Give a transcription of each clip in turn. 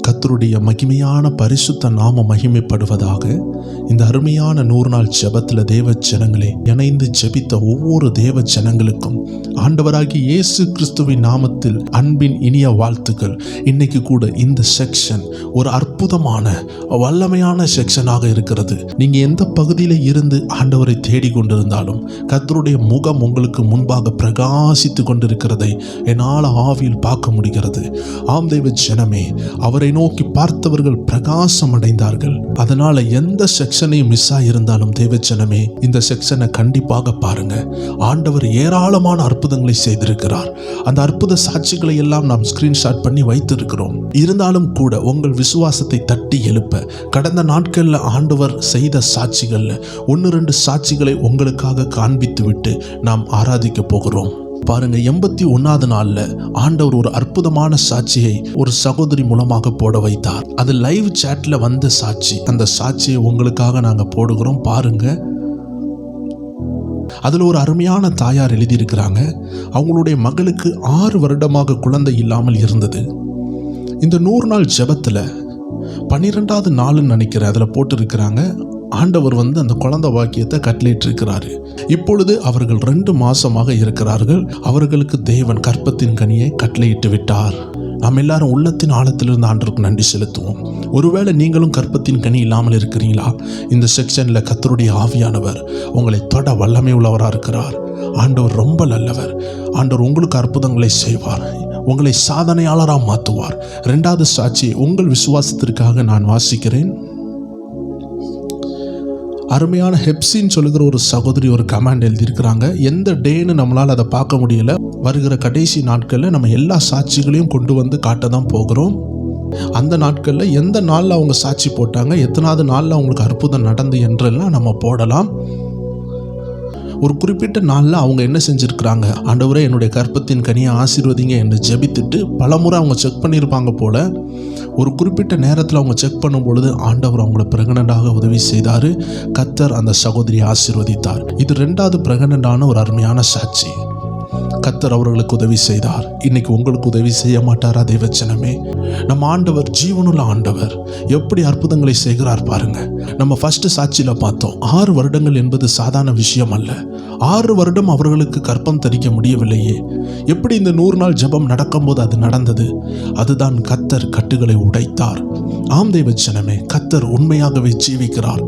கர்த்தருடைய மகிமையான பரிசுத்த நாம மகிமைப்படுவதாக. இந்த அருமையான 100 நாள் ஜெபத்தில் தேவ ஜனங்களே இணைந்து ஜெபித்த ஒவ்வொரு தேவ ஜனங்களுக்கும் ஆண்டவராகிய இயேசு கிறிஸ்துவின் நாமத்தில் அன்பின் இனிய வாழ்த்துக்கள். இன்னைக்கு கூட இந்த செக்ஷன் ஒரு அற்புதமான வல்லமையான செக்ஷனாக இருக்கிறது. நீங்க எந்த பகுதியில் இருந்து ஆண்டவரை தேடி கொண்டிருந்தாலும் கர்த்தருடைய முகம் உங்களுக்கு முன்பாக பிரகாசித்து கொண்டிருக்கிறதை என்னால் ஆவியில் பார்க்க முடிகிறது. ஆம் தேவ ஜனமே, அவரை நோக்கி பார்த்தவர்கள் பிரகாசம் அடைந்தார்கள். அதனால எந்த செக்ஷனையும் மிஸ் ஆகியிருந்தாலும் தேவஜனமே, இந்த செக்ஷனை கண்டிப்பாக பாருங்க. ஆண்டவர் ஏராளமான அற்புதங்களை செய்திருக்கிறார். அந்த அற்புத சாட்சிகளை எல்லாம் நாம் ஸ்கிரீன்ஷாட் பண்ணி வைத்திருக்கிறோம். இருந்தாலும் கூட உங்கள் விசுவாசத்தை தட்டி எழுப்ப கடந்த நாட்களில் ஆண்டவர் செய்த சாட்சிகள்ல 1-2 சாட்சிகளை உங்களுக்காக காண்பித்து விட்டு நாம் ஆராதிக்க போகிறோம். பாருங்க, 81வது நாள்ல ஆண்டவர் ஒரு அற்புதமான சாட்சியை ஒரு சகோதரி மூலமாக போட வைத்தார். அது லைவ் சாட்ல வந்த சாட்சி. அந்த சாட்சியை உங்களுக்காக நாங்க போடுகிறோம். பாருங்க, அதுல ஒரு அருமையான தாயார் எழுதியிருக்கிறாங்க. அவங்களுடைய மகளுக்கு 6 வருடமாக குழந்தை இல்லாமல் இருந்தது. இந்த 100 நாள் ஜெபத்துல 12வது நாள்னு நினைக்கிறேன், அதுல போட்டு இருக்கிறாங்க, ஆண்டவர் அந்த குழந்தை வாக்கியத்தை கட்டளையிட்டிருக்கிறாரு. இப்பொழுது அவர்கள் 2 மாசமாக இருக்கிறார்கள். அவர்களுக்கு தேவன் கற்பத்தின் கனியை கட்டளையிட்டு விட்டார். நாம் எல்லாரும் உள்ளத்தின் ஆழத்திலிருந்து ஆண்டவருக்கு நன்றி செலுத்துவோம். ஒருவேளை நீங்களும் கற்பத்தின் கனி இல்லாமல் இருக்கிறீங்களா? இந்த செக்ஷன்ல கர்த்தருடைய ஆவியானவர் உங்களை தொட வல்லமை உள்ளவராக இருக்கிறார். ஆண்டவர் ரொம்ப நல்லவர். ஆண்டவர் உங்களுக்கு அற்புதங்களை செய்வார். உங்களை சாதனையாளராக மாற்றுவார். 2வது சாட்சி உங்கள் விசுவாசத்திற்காக நான் வாசிக்கிறேன். அருமையான ஹெப்சின்னு சொல்லுகிற ஒரு சகோதரி ஒரு கமெண்ட் எழுதியிருக்கிறாங்க. எந்த டேன்னு நம்மளால் அதை பார்க்க முடியல. வருகிற கடைசி நாட்களில் நம்ம எல்லா சாட்சிகளையும் கொண்டு வந்து காட்ட தான் போகிறோம். அந்த நாட்களில் எந்த நாளில் அவங்க சாட்சி போட்டாங்க, எத்தனாவது நாளில் அவங்களுக்கு அற்புதம் நடந்து என்றெல்லாம் நம்ம போடலாம். ஒரு குறிப்பிட்ட நாளில் அவங்க என்ன செஞ்சுருக்கிறாங்க, ஆண்டவரே என்னுடைய கற்பத்தின் கனியை ஆசீர்வதிங்க என்று ஜெபித்துட்டு பலமுறை அவங்க செக் பண்ணியிருப்பாங்க போல. ஒரு குறிப்பிட்ட நேரத்தில் அவங்க செக் பண்ணும் பொழுது ஆண்டவர் அவங்களை பிரெக்னண்டாக உதவி செய்தார். கர்த்தர் அந்த சகோதரியை ஆசீர்வதித்தார். இது 2வது பிரெக்னண்டான ஒரு அருமையான சாட்சி. கர்த்தர் அவர்களுக்கு உதவி செய்தார். இன்னைக்கு உங்களுக்கு உதவி செய்ய மாட்டாரா தேவஜனமே? நம்ம ஆண்டவர் ஜீவனுள்ள ஆண்டவர். எப்படி அற்புதங்களை செய்கிறார் பாருங்க. நம்ம ஃபர்ஸ்ட் சாட்சியில பார்த்தோம், 6 வருடங்கள் என்பது சாதாரண விஷயம் அல்ல. 6 வருடம் அவர்களுக்கு கர்ப்பம் தரிக்க முடியவில்லையே. எப்படி இந்த 100 நாள் ஜெபம் நடக்கும்போது அது நடந்தது? அதுதான் கர்த்தர் கட்டுகளை உடைத்தார். ஆம் தேவஜனமே, கர்த்தர் உண்மையாகவே ஜீவிக்கிறார்.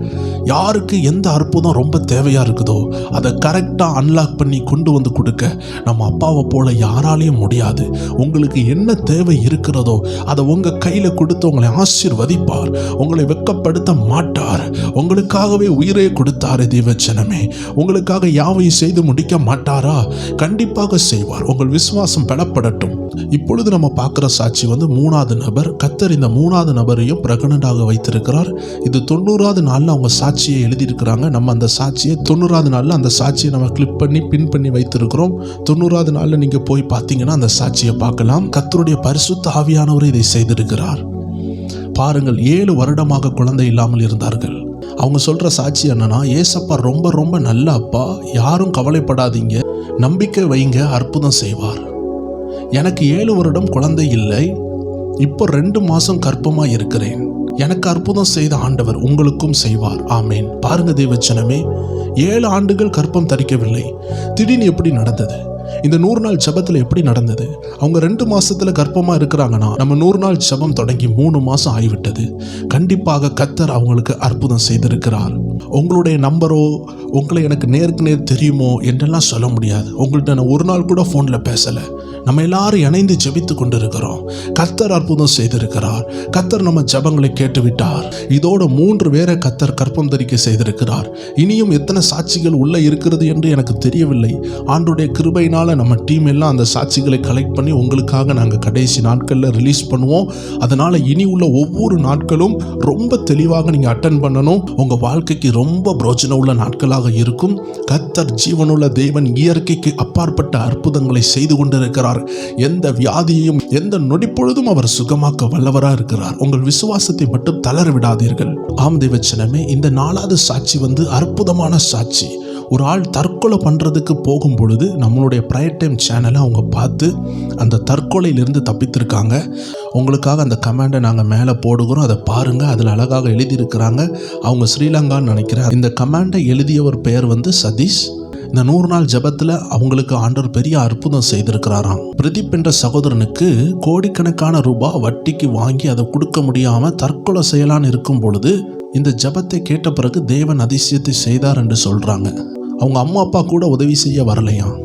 யாருக்கு எந்த அற்புதம் ரொம்ப தேவையா இருக்குதோ அதை கரெக்டா அன்லாக் பண்ணி கொண்டு வந்து கொடுக்க நம்ம அப்பாவை போல யாராலையும் முடியாது. உங்களுக்கு என்ன தேவை இருக்கிறதோ அதை உங்க கையில கொடுத்து உங்களை ஆசீர்வதிப்பார். உங்களை வெட்கப்படுத்த மாட்டார். உங்களுக்காகவே உயிரை கொடுத்தாரே தேவஜனமே, உங்களுக்காக யாவையும் செய்து முடிக்க மாட்டாரா? கண்டிப்பாக செய்வார். உங்கள் விசுவாசம் பலப்படட்டும். இப்பொழுது நம்ம பார்க்கிற சாட்சி 3வது நபர். கர்த்தர் இந்த 3வது நபரையும் பிரெக்னண்டாக வைத்திருக்கிறார். இது 90வது நாள்ல அவங்க சாட்சியை எழுதியிருக்கிறாங்க. நம்ம அந்த சாட்சியை 90வது நாள்ல அந்த சாட்சியை நம்ம கிளிப் பண்ணி பின் பண்ணி வைத்திருக்கிறோம். 90வது நாள்ல நீங்க போய் பார்த்தீங்கன்னா அந்த சாட்சியை பார்க்கலாம். கர்த்தருடைய பரிசுத்த ஆவியானவர் இதை செய்திருக்கிறார். பாருங்கள், 7 வருடமாக குழந்தை இல்லாமல் இருந்தார்கள். அவங்க சொல்ற சாட்சி என்னன்னா, ஏசப்பா ரொம்ப ரொம்ப நல்ல அப்பா, யாரும் கவலைப்படாதீங்க, நம்பிக்கை வைங்க, அற்புதம் செய்வார். எனக்கு 7 வருடம் குழந்தை இல்லை, இப்போ 2 மாசம் கர்ப்பமா இருக்கிறேன். எனக்கு அற்புதம் செய்த ஆண்டவர் உங்களுக்கும் செய்வார். ஆமேன். பாருங்க தேவஜனமே, 7 ஆண்டுகள் கர்ப்பம் தரிக்கவில்லை. திடீர்னு எப்படி நடந்தது? இந்த 100 நாள் ஜெபத்தில் எப்படி நடந்தது? அவங்க 2 மாசத்துல கர்ப்பமா இருக்கிறாங்கன்னா நம்ம 100 நாள் ஜெபம் தொடங்கி 3 மாசம் ஆகிவிட்டது. கண்டிப்பாக கர்த்தர் அவங்களுக்கு அற்புதம் செய்திருக்கிறார். உங்களுடைய நம்பரோ உங்களை எனக்கு நேருக்கு நேர் தெரியுமோ என்றெல்லாம் சொல்ல முடியாது. உங்கள்கிட்ட நான் ஒரு நாள் கூட ஃபோனில் பேசலை. நம்ம எல்லாரும் இணைந்து ஜெபித்து கொண்டிருக்கிறோம். கர்த்தர் அற்புதம் செய்திருக்கிறார். கர்த்தர் நம்ம ஜெபங்களை கேட்டுவிட்டார். இதோட 3 பேரை கர்த்தர் கர்ப்பம் தரிக்க செய்திருக்கிறார். இனியும் எத்தனை சாட்சிகள் உள்ள இருக்கிறது என்று எனக்கு தெரியவில்லை. ஆண்டோடைய கிருபையினால நம்ம டீம் எல்லாம் அந்த சாட்சிகளை கலெக்ட் பண்ணி உங்களுக்காக நாங்கள் கடைசி நாட்களில் ரிலீஸ் பண்ணுவோம். அதனால இனி உள்ள ஒவ்வொரு நாட்களும் ரொம்ப தெளிவாக நீங்கள் அட்டென்ட் பண்ணணும். உங்கள் வாழ்க்கைக்கு ரொம்ப பிரோஜனம் உள்ள நாட்களாக இருக்கும். கர்த்தர் ஜீவனுள்ள தேவன், இயற்கைக்கு அப்பாற்பட்ட அற்புதங்களை செய்து கொண்டிருக்கிறார். எந்த வியாதியையும் எந்த நொடிப்பொழுதும் அவர் சுகமாக்க வல்லவரா இருக்கிறார். உங்கள் விசுவாசத்தை மட்டும் தளர விடாதீர்கள். ஆம் தேவச்சனமே, இந்த 4வது சாட்சி அற்புதமான சாட்சி. ஒரு ஆள் தற்கொலை பண்ணுறதுக்கு போகும் பொழுது நம்மளுடைய ப்ரையர் டைம் சேனலை அவங்க பார்த்து அந்த தற்கொலையிலிருந்து தப்பித்திருக்காங்க. உங்களுக்காக அந்த கமெண்டை நாங்கள் மேலே போடுகிறோம், அதை பாருங்கள். அதில் அழகாக எழுதியிருக்கிறாங்க. அவங்க ஸ்ரீலங்கான்னு நினைக்கிறேன். இந்த கமெண்டை எழுதியவர் பெயர் சதீஷ். இந்த 100 நாள் ஜெபத்தில் அவங்களுக்கு ஆண்டவர் பெரிய அற்புதம் செய்திருக்கிறாராம். பிரதீப் என்ற சகோதரனுக்கு கோடிக்கணக்கான ரூபாய் வட்டிக்கு வாங்கி அதை கொடுக்க முடியாமல் தற்கொலை செய்யலான்னு இருக்கும் பொழுது இந்த ஜெபத்தை கேட்ட பிறகு தேவன் அதிசயத்தை செய்தார் என்று சொல்கிறாங்க. அவங்க அம்மா அப்பா கூட உதவி செய்ய வரலையாம்.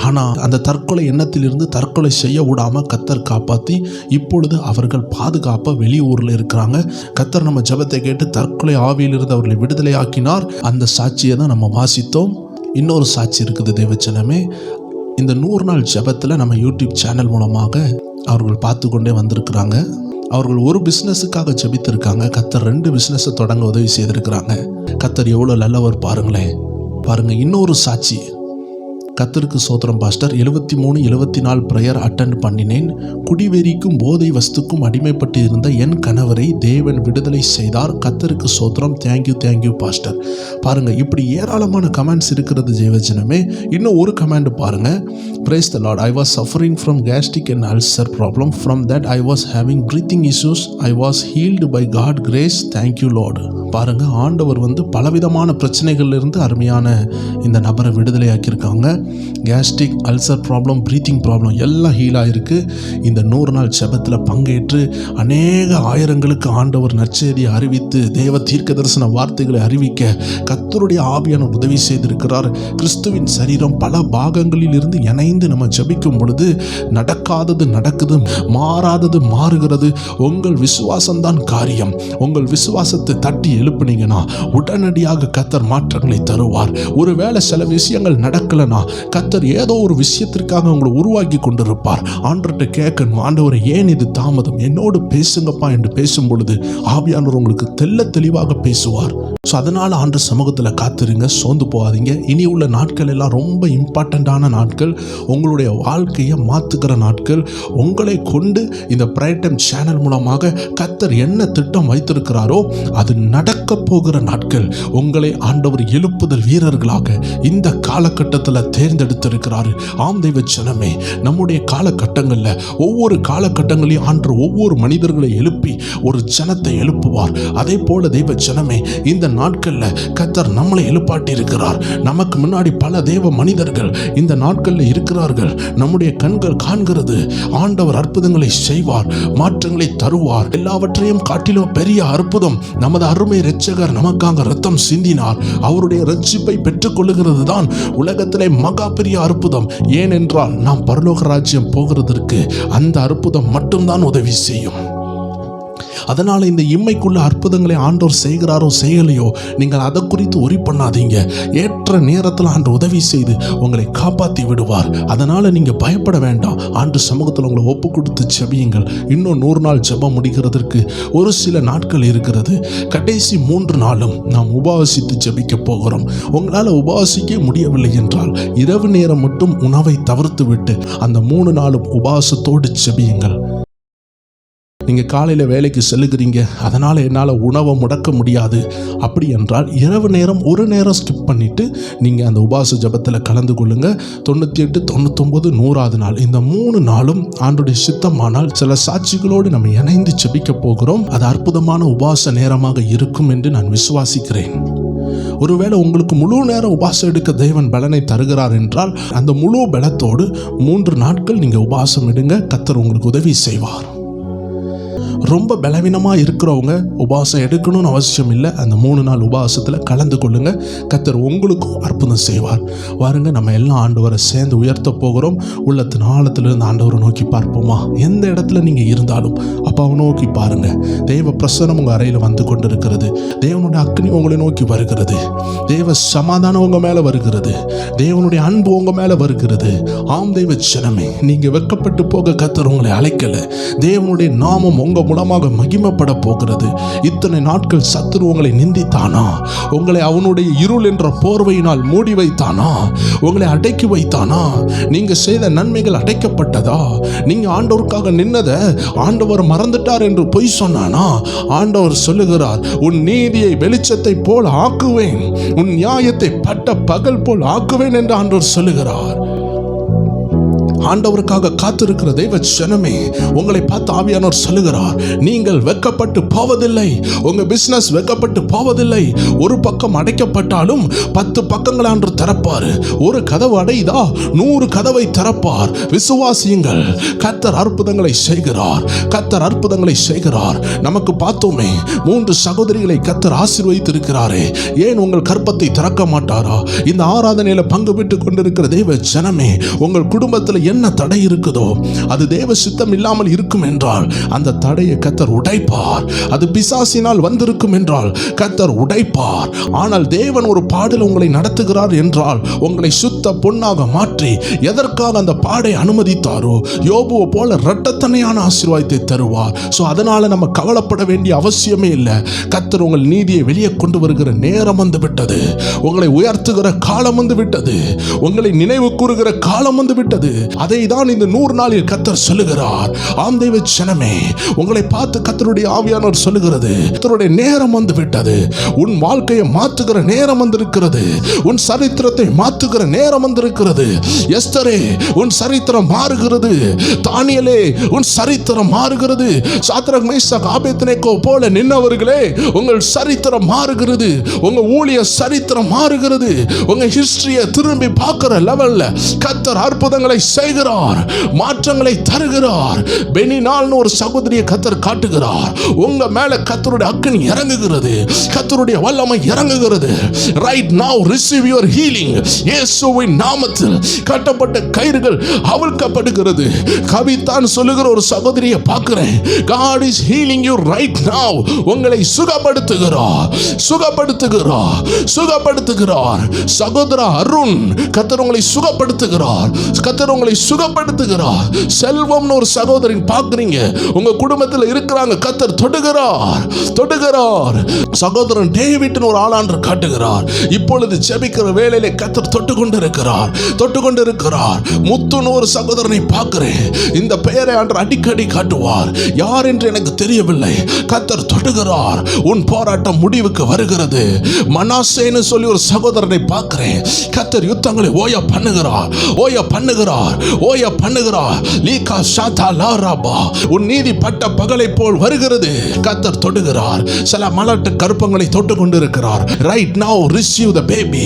ஆனால் அந்த தற்கொலை எண்ணத்திலிருந்து தற்கொலை செய்ய விடாமல் கர்த்தர் காப்பாற்றி இப்பொழுது அவர்கள் பாதுகாப்பாக வெளியூரில் இருக்கிறாங்க. கர்த்தர் நம்ம ஜெபத்தை கேட்டு தற்கொலை ஆவியிலிருந்து அவர்களை விடுதலை ஆக்கினார். அந்த சாட்சியை தான் நம்ம வாசித்தோம். இன்னொரு சாட்சி இருக்குது தேவச்சனமே. இந்த 100 நாள் ஜெபத்தில் நம்ம யூடியூப் சேனல் மூலமாக அவர்கள் பார்த்து கொண்டே வந்திருக்கிறாங்க. அவர்கள் ஒரு பிஸ்னஸுக்காக ஜெபித்திருக்காங்க. கர்த்தர் 2 பிஸ்னஸை தொடங்க உதவி செய்திருக்கிறாங்க. கர்த்தர் எவ்வளோ நல்லவர் பாருங்களேன். பாருங்கள், இன்னொரு சாட்சி. கர்த்தருக்கு சோத்திரம் பாஸ்டர். 73, 74 ப்ரேயர் அட்டெண்ட் பண்ணினேன். குடிவெறிக்கும் போதை வஸ்துக்கும் அடிமைப்பட்டு இருந்த என் கணவரை தேவன் விடுதலை செய்தார். கர்த்தருக்கு சோத்திரம். Thank you pastor. பாருங்க, இப்படி ஏராளமான கமெண்ட்ஸ் இருக்கிறது ஜெயவச்சனமே. இன்னும் ஒரு கமெண்ட் பாருங்க. Praise the Lord. I was suffering from gastric and ulcer problem. From that I was having breathing issues. I was healed by God grace. Thank you Lord. பாருங்க, ஆண்டவர் பலவிதமான பிரச்சனைகள்ல இருந்து அருமையான இந்த நபரை விடுதலை ஆக்கியிருக்காங்க. Gastric, ulcer problem, breathing problem எல்லாம் ஹீல் ஆகிருக்கு. இந்த 100 நாள் ஜெபத்தில் பங்கேற்று அநேக ஆயிரங்களுக்கு ஆண்டவர் நற்செய்தியை அறிவித்து தேவ தீர்க்க தரிசன வார்த்தைகளை அறிவிக்க கர்த்தருடைய ஆவியான உதவி செய்திருக்கிறார். கிறிஸ்துவின் சரீரம் பல பாகங்களில் இருந்து இணைந்து நம்ம ஜெபிக்கும் பொழுது நடக்காதது நடக்குது, மாறாதது மாறுகிறது. உங்கள் விசுவாசம்தான் காரியம். உங்கள் விசுவாசத்தை தட்டி எழுப்புனீங்கன்னா உடனடியாக கர்த்தர் மாற்றங்களை தருவார். ஒருவேளை சில விஷயங்கள் நடக்கலைன்னா கர்த்தர் ஏதோ ஒரு விஷயத்திற்காக உங்களை உருவாக்கி கொண்டிருப்பார். ஆண்டவர்கிட்ட கேட்கணும், ஆண்டவரை ஏன் இது தாமதம், என்னோடு பேசுங்கப்பா என்று பேசும் பொழுது ஆவியானவர் உங்களுக்கு தெளிவாக பேசுவார். ஸோ அதனால் ஆண்டு சமூகத்தில் காத்துருங்க, சோர்ந்து போகாதீங்க. இனி உள்ள நாட்கள் எல்லாம் ரொம்ப இம்பார்ட்டண்ட்டான நாட்கள், உங்களுடைய வாழ்க்கையை மாற்றுக்கிற நாட்கள். உங்களை கொண்டு இந்த ப்ரேயர் டைம் சேனல் மூலமாக கர்த்தர் என்ன திட்டம் வைத்திருக்கிறாரோ அது நடக்க போகிற நாட்கள். உங்களை ஆண்டவர் எழுப்புதல் வீரர்களாக இந்த காலகட்டத்தில் தேர்ந்தெடுத்திருக்கிறாரு. ஆம் தெய்வ ஜனமே, நம்முடைய காலகட்டங்களில் ஒவ்வொரு காலகட்டங்களையும் ஆண்டவர் ஒவ்வொரு மனிதர்களை எழுப்பி ஒரு ஜனத்தை எழுப்புவார். அதே போல தெய்வ ஜனமே, இந்த நாட்களில் கர்த்தர் நம்மளை எழுப்பாட்டி இருக்கிறார். நமக்கு முன்னாடி பல தேவ மனிதர்கள் இந்த நாட்களில் இருக்கிறார்கள். நம்முடைய கண்கள் காண்கிறது. ஆண்டவர் அற்புதங்களை செய்வார், மாற்றங்களை தருவார். எல்லாவற்றையும் காட்டிலும் பெரிய அற்புதம் நமது அருமை இரட்சகர் நமக்காக ரத்தம் சிந்தினார். அவருடைய ரட்சிப்பை பெற்றுக் கொள்ளுகிறது தான் உலகத்திலே மகா பெரிய அற்புதம். ஏனென்றால் நாம் பரலோக ராஜ்யம் போகிறதற்கு அந்த அற்புதம் மட்டும்தான் உதவி செய்யும். அதனால் இந்த இம்மைக்குள்ள அற்புதங்களை ஆண்டவர் செய்கிறாரோ செய்யலையோ நீங்கள் அதை குறித்து ஒரி பண்ணாதீங்க. ஏற்ற நேரத்தில் ஆண்டு உதவி செய்து உங்களை காப்பாற்றி விடுவார். அதனால் நீங்கள் பயப்பட வேண்டாம். ஆண்டு சமூகத்தில் உங்களை ஒப்பு கொடுத்து ஜெபியுங்கள். இன்னும் 100 நாள் ஜெபம் முடிகிறதற்கு ஒரு சில நாட்கள் இருக்கிறது. கடைசி 3 நாளும் நாம் உபவாசித்து ஜெபிக்க போகிறோம். உங்களால் உபவாசிக்க முடியவில்லை என்றால் இரவு நேரம் மட்டும் உணவை தவிர்த்து விட்டு அந்த 3 நாளும் உபவாசத்தோடு ஜெபியுங்கள். நீங்கள் காலையில் வேலைக்கு செல்லுகிறீங்க, அதனால் என்னால் உணவை முடக்க முடியாது அப்படி என்றால் இரவு நேரம் ஒரு நேரம் ஸ்கிப் பண்ணிவிட்டு நீங்கள் அந்த உபவாச ஜெபத்தில் கலந்து கொள்ளுங்கள். 98, 99, 100வது நாள் இந்த 3 நாளும் ஆண்டுடைய சித்தமானால் சில சாட்சிகளோடு நம்ம இணைந்து ஜெபிக்க போகிறோம். அது அற்புதமான உபவாச நேரமாக இருக்கும் என்று நான் விசுவாசிக்கிறேன். ஒருவேளை உங்களுக்கு முழு நேரம் உபவாசம் எடுக்க தேவன் பலனை தருகிறார் என்றால் அந்த முழு பலத்தோடு 3 நாட்கள் நீங்கள் உபவாசம் எடுங்க. கர்த்தர் உங்களுக்கு உதவி செய்வார். ரொம்ப பலவீனமாக இருக்கிறவங்க உபவாசம் எடுக்கணும்னு அவசியம் இல்லை. அந்த 3 நாள் உபவாசத்தில் கலந்து கொள்ளுங்க. கர்த்தர் உங்களுக்கும் அற்புதம் செய்வார். வாருங்க, நம்ம எல்லாம் ஆண்டவரை சேர்ந்து உயர்த்த போகிறோம். உள்ளத்தின் ஆழத்திலிருந்து ஆண்டவரை நோக்கி பார்ப்போமா? எந்த இடத்துல நீங்கள் இருந்தாலும் அப்பாவை நோக்கி பாருங்க. தேவ பிரசன்னம் உங்கள் அறையில் வந்து கொண்டு இருக்கிறது. தேவனுடைய அக்னி உங்களை நோக்கி வருகிறது. தேவ சமாதானம் உங்கள் மேலே வருகிறது. தேவனுடைய அன்பு உங்கள் மேலே வருகிறது. ஆம் தெய்வ ஜனமே, நீங்கள் வெட்கப்பட்டு போக கர்த்தர் உங்களை அழைக்கலை. தேவனுடைய நாமம் உங்கள் மூலமாக மகிமைப்பட போகிறது. இத்தனை நாட்கள் சத்துரு உங்களை நிந்தித்தானா? உங்களை அவனுடைய இருள் என்ற போர்வையினால் மூடி வைத்தானா? உங்களை அடக்கி வைத்தானா? நீங்க செய்த நன்மைகள் அடைக்கப்பட்டதா? நீங்க ஆண்டவருக்காக நின்னதை ஆண்டவர் மறந்துட்டார் என்று பொய் சொன்னானா? ஆண்டவர் சொல்லுகிறார், உன் நீதியை வெளிச்சத்தை போல் ஆக்குவேன், உன் நியாயத்தை பட்ட பகல் போல் ஆக்குவேன் என்று ஆண்டவர் சொல்லுகிறார். ஆண்டவருக்காக காத்திருக்கிற தெய்வ ஜனமே, உங்களை பார்த்து ஆவியானவர் சொல்லுகிறார், நீங்கள் வெட்கப்பட்டு போவதில்லை. உங்க பிசினஸ் வெட்கப்பட்டு போவதில்லை. ஒரு பக்கம் அடைக்கப்பட்டாலும் 10 பக்கங்கள் ஆண்டு திறப்பார். ஒரு கதவு அடைதா 100 கதவை திறப்பார். விசுவாசியுங்கள், கர்த்தர் அற்புதங்களை செய்கிறார். கர்த்தர் அற்புதங்களை செய்கிறார். நமக்கு பார்த்தோமே 3 சகோதரிகளை கர்த்தர் ஆசீர்வதித்திருக்கிறாரே, ஏன் உங்கள் கற்பத்தை திறக்க மாட்டாரா? இந்த ஆராதனையில பங்கு பெற்றுக் கொண்டிருக்கிற தெய்வ ஜனமே, உங்கள் குடும்பத்தில் என்ன தடை இருக்குதோ அது தேவ சித்தம் இல்லாமல் இருக்கும் என்றால் அந்த தடையை கர்த்தர் உடைப்பார். அது பிசாசினால் வந்திருக்கும் என்றால் கர்த்தர் உடைப்பார். ஆனால் தேவன் ஒரு பாடல் உங்களை நடத்துகிறார் என்றால் உங்களை சுத்த பொன்னாக மாற்றி எதற்காக அந்த பாடை அனுமதித்தாரோ யோபுவை போல இரட்டத்தனையான ஆசீர்வாதத்தை தருவார். அதனால நம்ம கவலைப்பட வேண்டிய அவசியமே இல்லை. கர்த்தர் உங்கள் நீதியை வெளியே கொண்டு வருகிற நேரம் வந்து விட்டது. உங்களை உயர்த்துகிற காலம் வந்து விட்டது. உங்களை நினைவு கூறுகிற காலம் வந்து விட்டது. அதை தான் இந்த 100 நாளில் கர்த்தர் சொல்லுகிறார். ஆம் தெய்வ ஜனமே, உங்களை பார்த்து கர்த்தருடைய ஆவியானவர் சொல்லுகிறது, கர்த்தருடைய நேரம் வந்து விட்டது. உன் வாழ்க்கையை மாற்றுகிற நேரம் வந்திருக்கிறது. உன் சரித்திரத்தை மாற்றுகிற நேரம் வந்திருக்கிறது. எஸ்தரே, உன் சரித்திரம் மாறுகிறது. தானியேலே, உன் சரித்திரம் மாறுகிறது. சாத்ராக், மேஷாக், ஆபேத்நேகோ போல நின்னவர்களே, உங்கள் சரித்திரம் மாறுகிறது. உங்க ஊழிய சரித்திரம் மாறுகிறது. உங்க ஹிஸ்டரியை திரும்பி பார்க்கிற லெவல்ல கர்த்தர் அற்புதங்களை செய்கிறார், மாற்றங்களை தருகிறார். பெனினால்னு ஒரு சகோதரியை கர்த்தர் காட்டுகிறார். உங்க மேல கர்த்தருடைய அக்கினி இறங்குகிறது. கர்த்தருடைய வல்லமை இறங்குகிறது. Right now receive your healing. இயேசுவின் நாமத்தில் கட்டப்பட்ட கயிறுகள் அவிழ்க்கப்படுகிறது. கவிதான் சொல்லுகிற ஒரு சகோதரியை பார்க்கிறேன். God is healing you right now. உங்களை சுகப்படுத்துகிறார், சுகப்படுத்துகிறார், சுகப்படுத்துகிறார். சகோதரா அருண், கர்த்தர் உங்களை சுகப்படுத்துகிறார். கர்த்தர் உங்களை சுகப்படுத்துகிறார். செல்வம்னு ஒரு சகோதரன் பார்க்கிறீங்க, உங்க குடும்பத்தில் இருக்கிறாங்க. கர்த்தர் தொடுகிறார், தொடுகிறார். சகோதரன் டேவிட்னு ஒரு ஆளான்று காட்டுகிறார். இப்பொழுது ஜெபிக்கிற வேளையிலே கர்த்தர் தொட்டு கொண்டிருக்கிறார், தொட்டு கொண்டிருக்கிறார். முத்துன்னு ஒரு சகோதரனை பார்க்கிறேன். இந்த பெயரை ஆண்டு அடிக்கடி காட்டுவார். யார் என்று எனக்கு தெரியவில்லை. கர்த்தர் தொடுகிறார். உன் போராட்டம் முடிவுக்கு வருகிறது. மனாசேன்னு சொல்லி ஒரு சகோதரனை பார்க்கிறேன். கர்த்தர் யுத்தங்களை ஓய பண்ணுகிறார், ஓய பண்ணுகிறார், ஓய பண்ணுகிறார். லீகா ஷாதா லாராபா, உன் நீதி பட்ட பகலை போல் வருகிறது. கர்த்தர் தொடுகிறார். சில மலட்டு கற்பங்களை தொட்டு கொண்டிருக்கிறார். Right now receive the baby.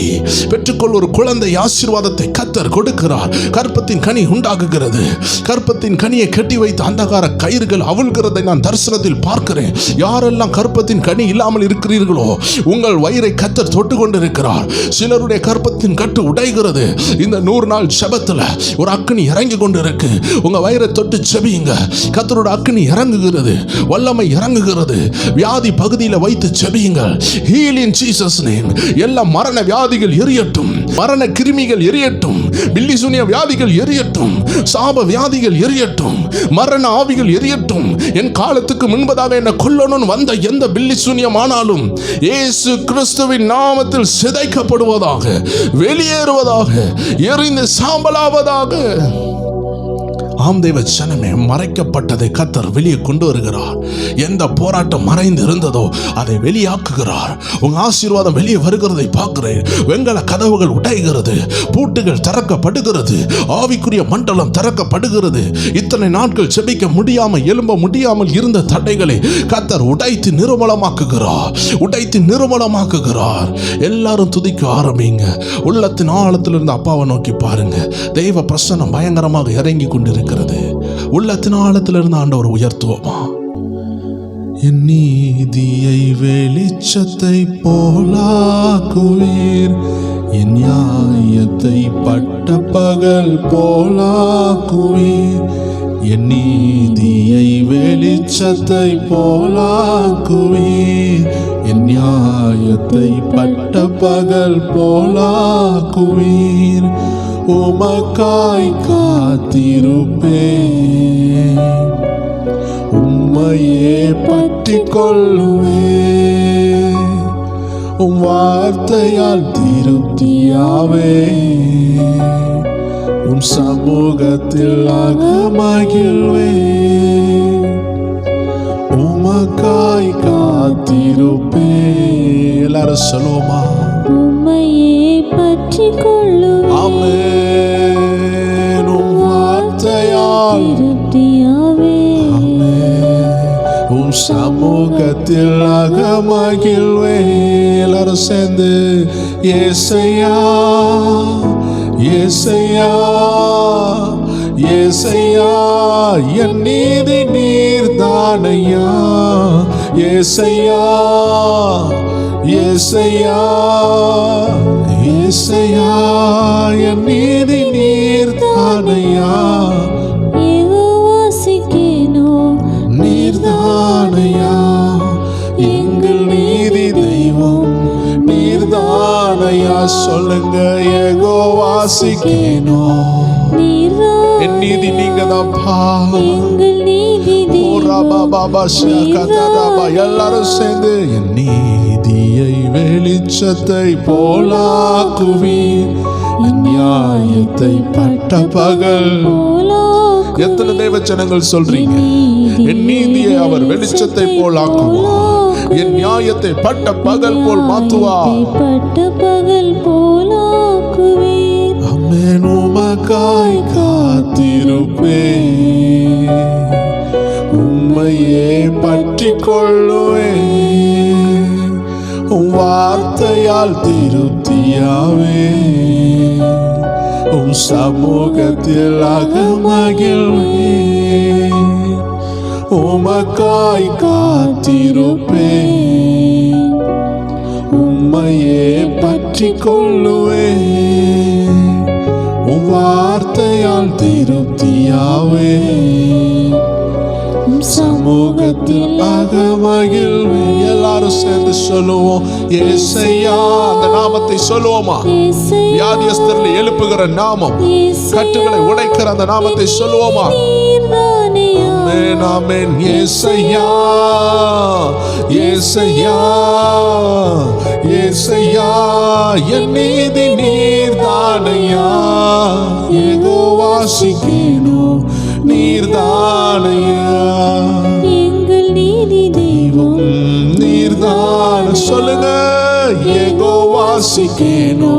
பெற்றுக்கொள் ஒரு குழந்தை ஆசீர்வாதத்தை கர்த்தர் கொடுக்கிறார். கற்பத்தின் கனி உண்டாகுகிறது. கற்பத்தின் கனியை கட்டி வைத்த அந்தகார கயிறுகள் அவிழ்கிறதை நான் தரிசனத்தில் பார்க்கிறேன். யாரெல்லாம் கற்பத்தின் கனி இல்லாமல் இருக்கிறீர்களோ உங்கள் வயிறை கர்த்தர் தொட்டு கொண்டிருக்கிறார். சிலருடைய கற்பத்தின் கட்டு உடைகிறது. இந்த 100 நாள் ஜெபத்துல ஒரு அக்கினி இறங்கி கொண்டு இருக்கு. உங்க வயிறை தொட்டு ஜெபியுங்க. கர்த்தரோட அக்கினி இறங்குகிறது, வல்லமை இறங்குகிறது. வியாதி பகுதியில் வைத்து ஜெபியுங்கள். Heel in Jesus name. எல்லா மரண வியாதிகள் எரியட்டும், மரண கிருமிகள் எரியட்டும், பில்லி சூனிய வியாதிகள் எரியட்டும், சாப வியாதிகள் எரியட்டும், மரண ஆவிகள் எரியட்டும். என் காலத்துக்கு முன்பதாக என்ன கொல்லணும்னு வந்த எந்த பில்லி சூனியமானாலும் இயேசு கிறிஸ்துவின் நாமத்தில் சிதைக்கப்படுவதாக, வெளியேறுவதாக, எரிந்து சாம்பலாவதாக. ஆம் தெய்வ ஜனமே, மறைக்கப்பட்டதை கர்த்தர் வெளியே கொண்டு வருகிறார். எந்த போராட்டம் மறைந்து இருந்ததோ அதை வெளியாக்குகிறார். உங்க ஆசீர்வாதம் வெளியே வருகிறதை பார்க்கிறேன். வெண்கல கதவுகள் உடைகிறது, பூட்டுகள் திறக்கப்படுகிறது, ஆவிக்குரிய மண்டலம் திறக்கப்படுகிறது. இத்தனை நாட்கள் செபிக்க முடியாமல், எழும்ப முடியாமல் இருந்த தடைகளை கர்த்தர் உடைத்து நிர்மலமாக்குகிறார், உடைத்து நிர்மலமாக்குகிறார். எல்லாரும் துதிக்க ஆரம்பிங்க. உள்ளத்தின் ஆழத்தில் இருந்து அப்பாவை நோக்கி பாருங்க. தெய்வ பிரசன்னம் பயங்கரமாக இறங்கி கொண்டிருக்கிறது. உள்ளத்தின் ஆழத்திலிருந்து ஆண்டவர் உயர்த்துவோமா? என் நீதியை வெளிச்சத்தை போலாக்குவீர், என் நியாயத்தை பட்ட பகல் போலாக்குவீர். என் நீதியை வெளிச்சத்தை போலாக்குவீர், என் நியாயத்தை பட்ட பகல் போலாக்குவீர். உமக்காய் காத்திருப்பேன், உம் உம்மையே பற்றி கொள்ளுவேன், உம் வார்த்தையால் திருப்தியாவே, உம் சமூகத்தில் மகிழ்வேன், உமக்காய் காத்திருப்பேன். எல்லாரும் சொல்லுவோமா? உம்மையே பற்றி கொள்ளுவேன், ஆமென். உம் வார்த்தையால் திருப்தியாவே, உம் சமூகத்தில் மகிழ்வேன். எல்லாரும் சேர்ந்து ஏசையா ஏசையா ஏசையா என் நீதி நீர்தானையா, ஏசையா ஏசையா ஏசையா என் நீதி நீர்தானையா, யெகோவாசிக்கேனோ நீர்தானையா, எங்கள் நீதி தெய்வம் நீர்தானையா. சொல்லுங்க, யெகோவாசிக்கேனோ என் நீதி நீங்க தான்ப்பா. எங்கள் நீதி எல்லாரும் சேர்ந்து என் நீதியை வெளிச்சத்தை போலாக்குவீர், என் நியாயத்தை பட்ட பகல். எத்தனை தேவச்சனங்கள் சொல்றீங்க? என் நீதியை அவர் வெளிச்சத்தை போல் ஆக்குவார், என் நியாயத்தை பட்ட பகல் போல் மாற்றுவார். பட்ட பகல் போல் ஆக்குவீர். ஆமென். உமக்காய் காத்திருப்பேன், உம்மையே பற்றி கொள்ளுவேன், உம் வார்த்தையால் திருப்தியாவே, உம் சமூகத்தில் மகிழ்வேன், உமக்காய் காத்திருப்பேன், உம்மையே பற்றி கொள்ளுவேன், உம் வார்த்தையால் திருப்தியாவே, சமூகத்தில் மகிழ்வேன். எல்லாரும் சேர்ந்து சொல்லுவோம் ஏசையா. அந்த நாமத்தை சொல்லுவோமா? வியாதியஸ்தர்களை எழுப்புகிற நாமம், கட்டுகளை உடைக்கிற அந்த நாமத்தை சொல்லுவோமா? ஆமென், ஆமென். ஏசையா ஏசையா ஏசையா என் நீதி நீர்தானையா, யெகோவாசிக்கேனோ நீர்தானையா, எங்கள் நீதி தெய்வம் நீர்தான. சொல்லுங்க, யெகோவாசிக்கேனோ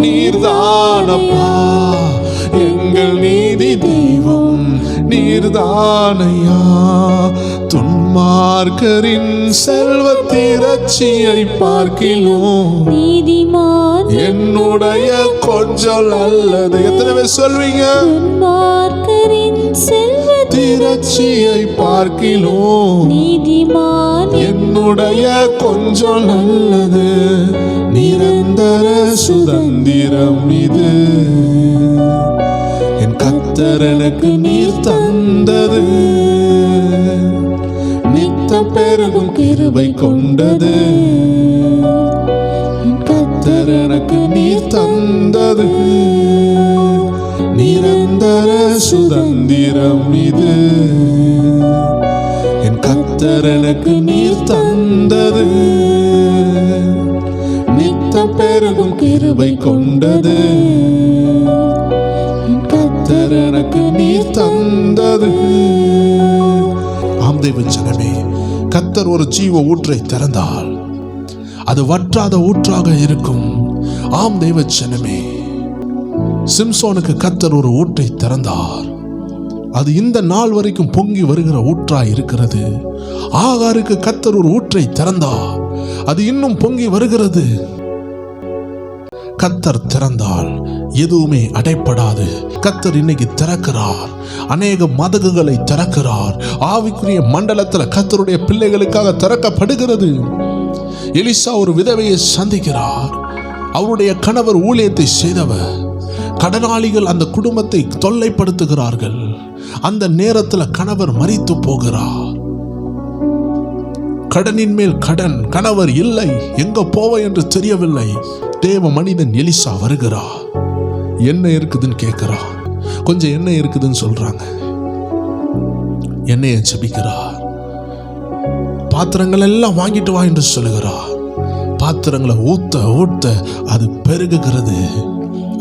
நீர்தானப்பா, எங்கள் நீதி தெய்வம் நீர்தானையா. துன்மார்க்கரின் செல்வத்திரட்சியை பார்க்கிலும் நீதிமான் என்னுடைய கொஞ்சம் நல்லது. எத்தனை பேர் சொல்வீங்க? துன்மார்க்கரின் செல்வத்திரட்சியை பார்க்கிலும் நீதிமான் என்னுடைய கொஞ்சம் நல்லது, நிரந்தர சுதந்திரம் இது, என் கர்த்தர் எனக்கு நீர் தந்தது, நித்தம் பெருகும் கிருபை கொண்டது, என் கர்த்தர் எனக்கு நீர் தந்தது, நிரந்தர சுதந்திரம் இது, என் கர்த்தர் எனக்கு நீர் தந்தது, நித்தம் பெருகும் கிருபை கொண்டது, என் கர்த்தர் எனக்கு நீர் தந்தது. ஆம் தேவஜனமே, கர்த்தர் ஒரு ஜீவ ஊற்றை திறந்தால் அது வற்றாத ஊற்றாக இருக்கும். ஆம் தேவஜனமே, சிம்சோனுக்கு கர்த்தர் ஒரு ஊற்றை திறந்தார், அது இந்த நாள் வரைக்கும் பொங்கி வருகிற ஊற்றாய் இருக்கிறது. ஆகாருக்கு கர்த்தர் ஒரு ஊற்றை திறந்தார், அது இன்னும் பொங்கி வருகிறது. கர்த்தர் திறந்தால் எதுவுமே அடைப்படாது. கர்த்தர் இன்னைக்கு திறக்கிறார், அநேக மதகுகளை திறக்கிறார். ஆவிக்குரிய மண்டலத்தில் கர்த்தருடைய பிள்ளைகளுக்காக திறக்கப்படுகிறது. எலிசா ஒரு விதவையை சந்திக்கிறார். அவருடைய கணவர் ஊழியத்தை செய்தவர். கடனாளிகள் அந்த குடும்பத்தை தொல்லைப்படுத்துகிறார்கள். அந்த நேரத்தில் கணவர் மரித்து போகிறார். கடனின் மேல் கடன், கணவர் இல்லை, எங்க போவ என்று தெரியவில்லை. தேவ மனிதன் எலிசா வருகிறார். என்ன இருக்குதுன்னு கேட்கிறார். கொஞ்சம் என்ன இருக்குதுன்னு சொல்றாங்க. என்னைய ஜெபிக்கிறார். பாத்திரங்கள் எல்லாம் வாங்கிட்டு வா என்று சொல்லுகிறார். பாத்திரங்களை ஊத்த ஊத்த அது பெருகுகிறது.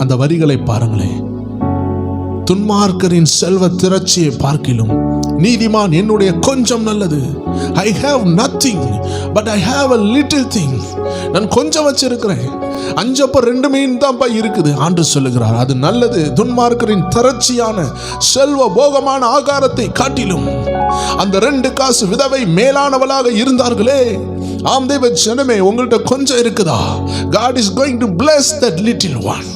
அந்த வரிகளை பாருங்களேன். துன்மார்க்கரின் செல்வ திரட்சியை பார்க்கிலும் நீதிமான் என்னுடைய கொஞ்சம் நல்லது. I have nothing but I have a little thing. நான் கொஞ்சம் வச்சிருக்கிறேன், 5 அப்பம் 2 மீன் தான் இருக்குது. ஆண்டு சொல்லுகிறார் அது நல்லது. துன்மார்க்கரின் திரட்சியான செல்வ போகமான ஆகாரத்தை காட்டிலும் அந்த 2 காசு விதவை மேலானவளாக இருந்தார்களே. ஆம் தேவ ஜனமே, உங்கள்கிட்ட கொஞ்சம் இருக்குதா? God is going to bless that little one.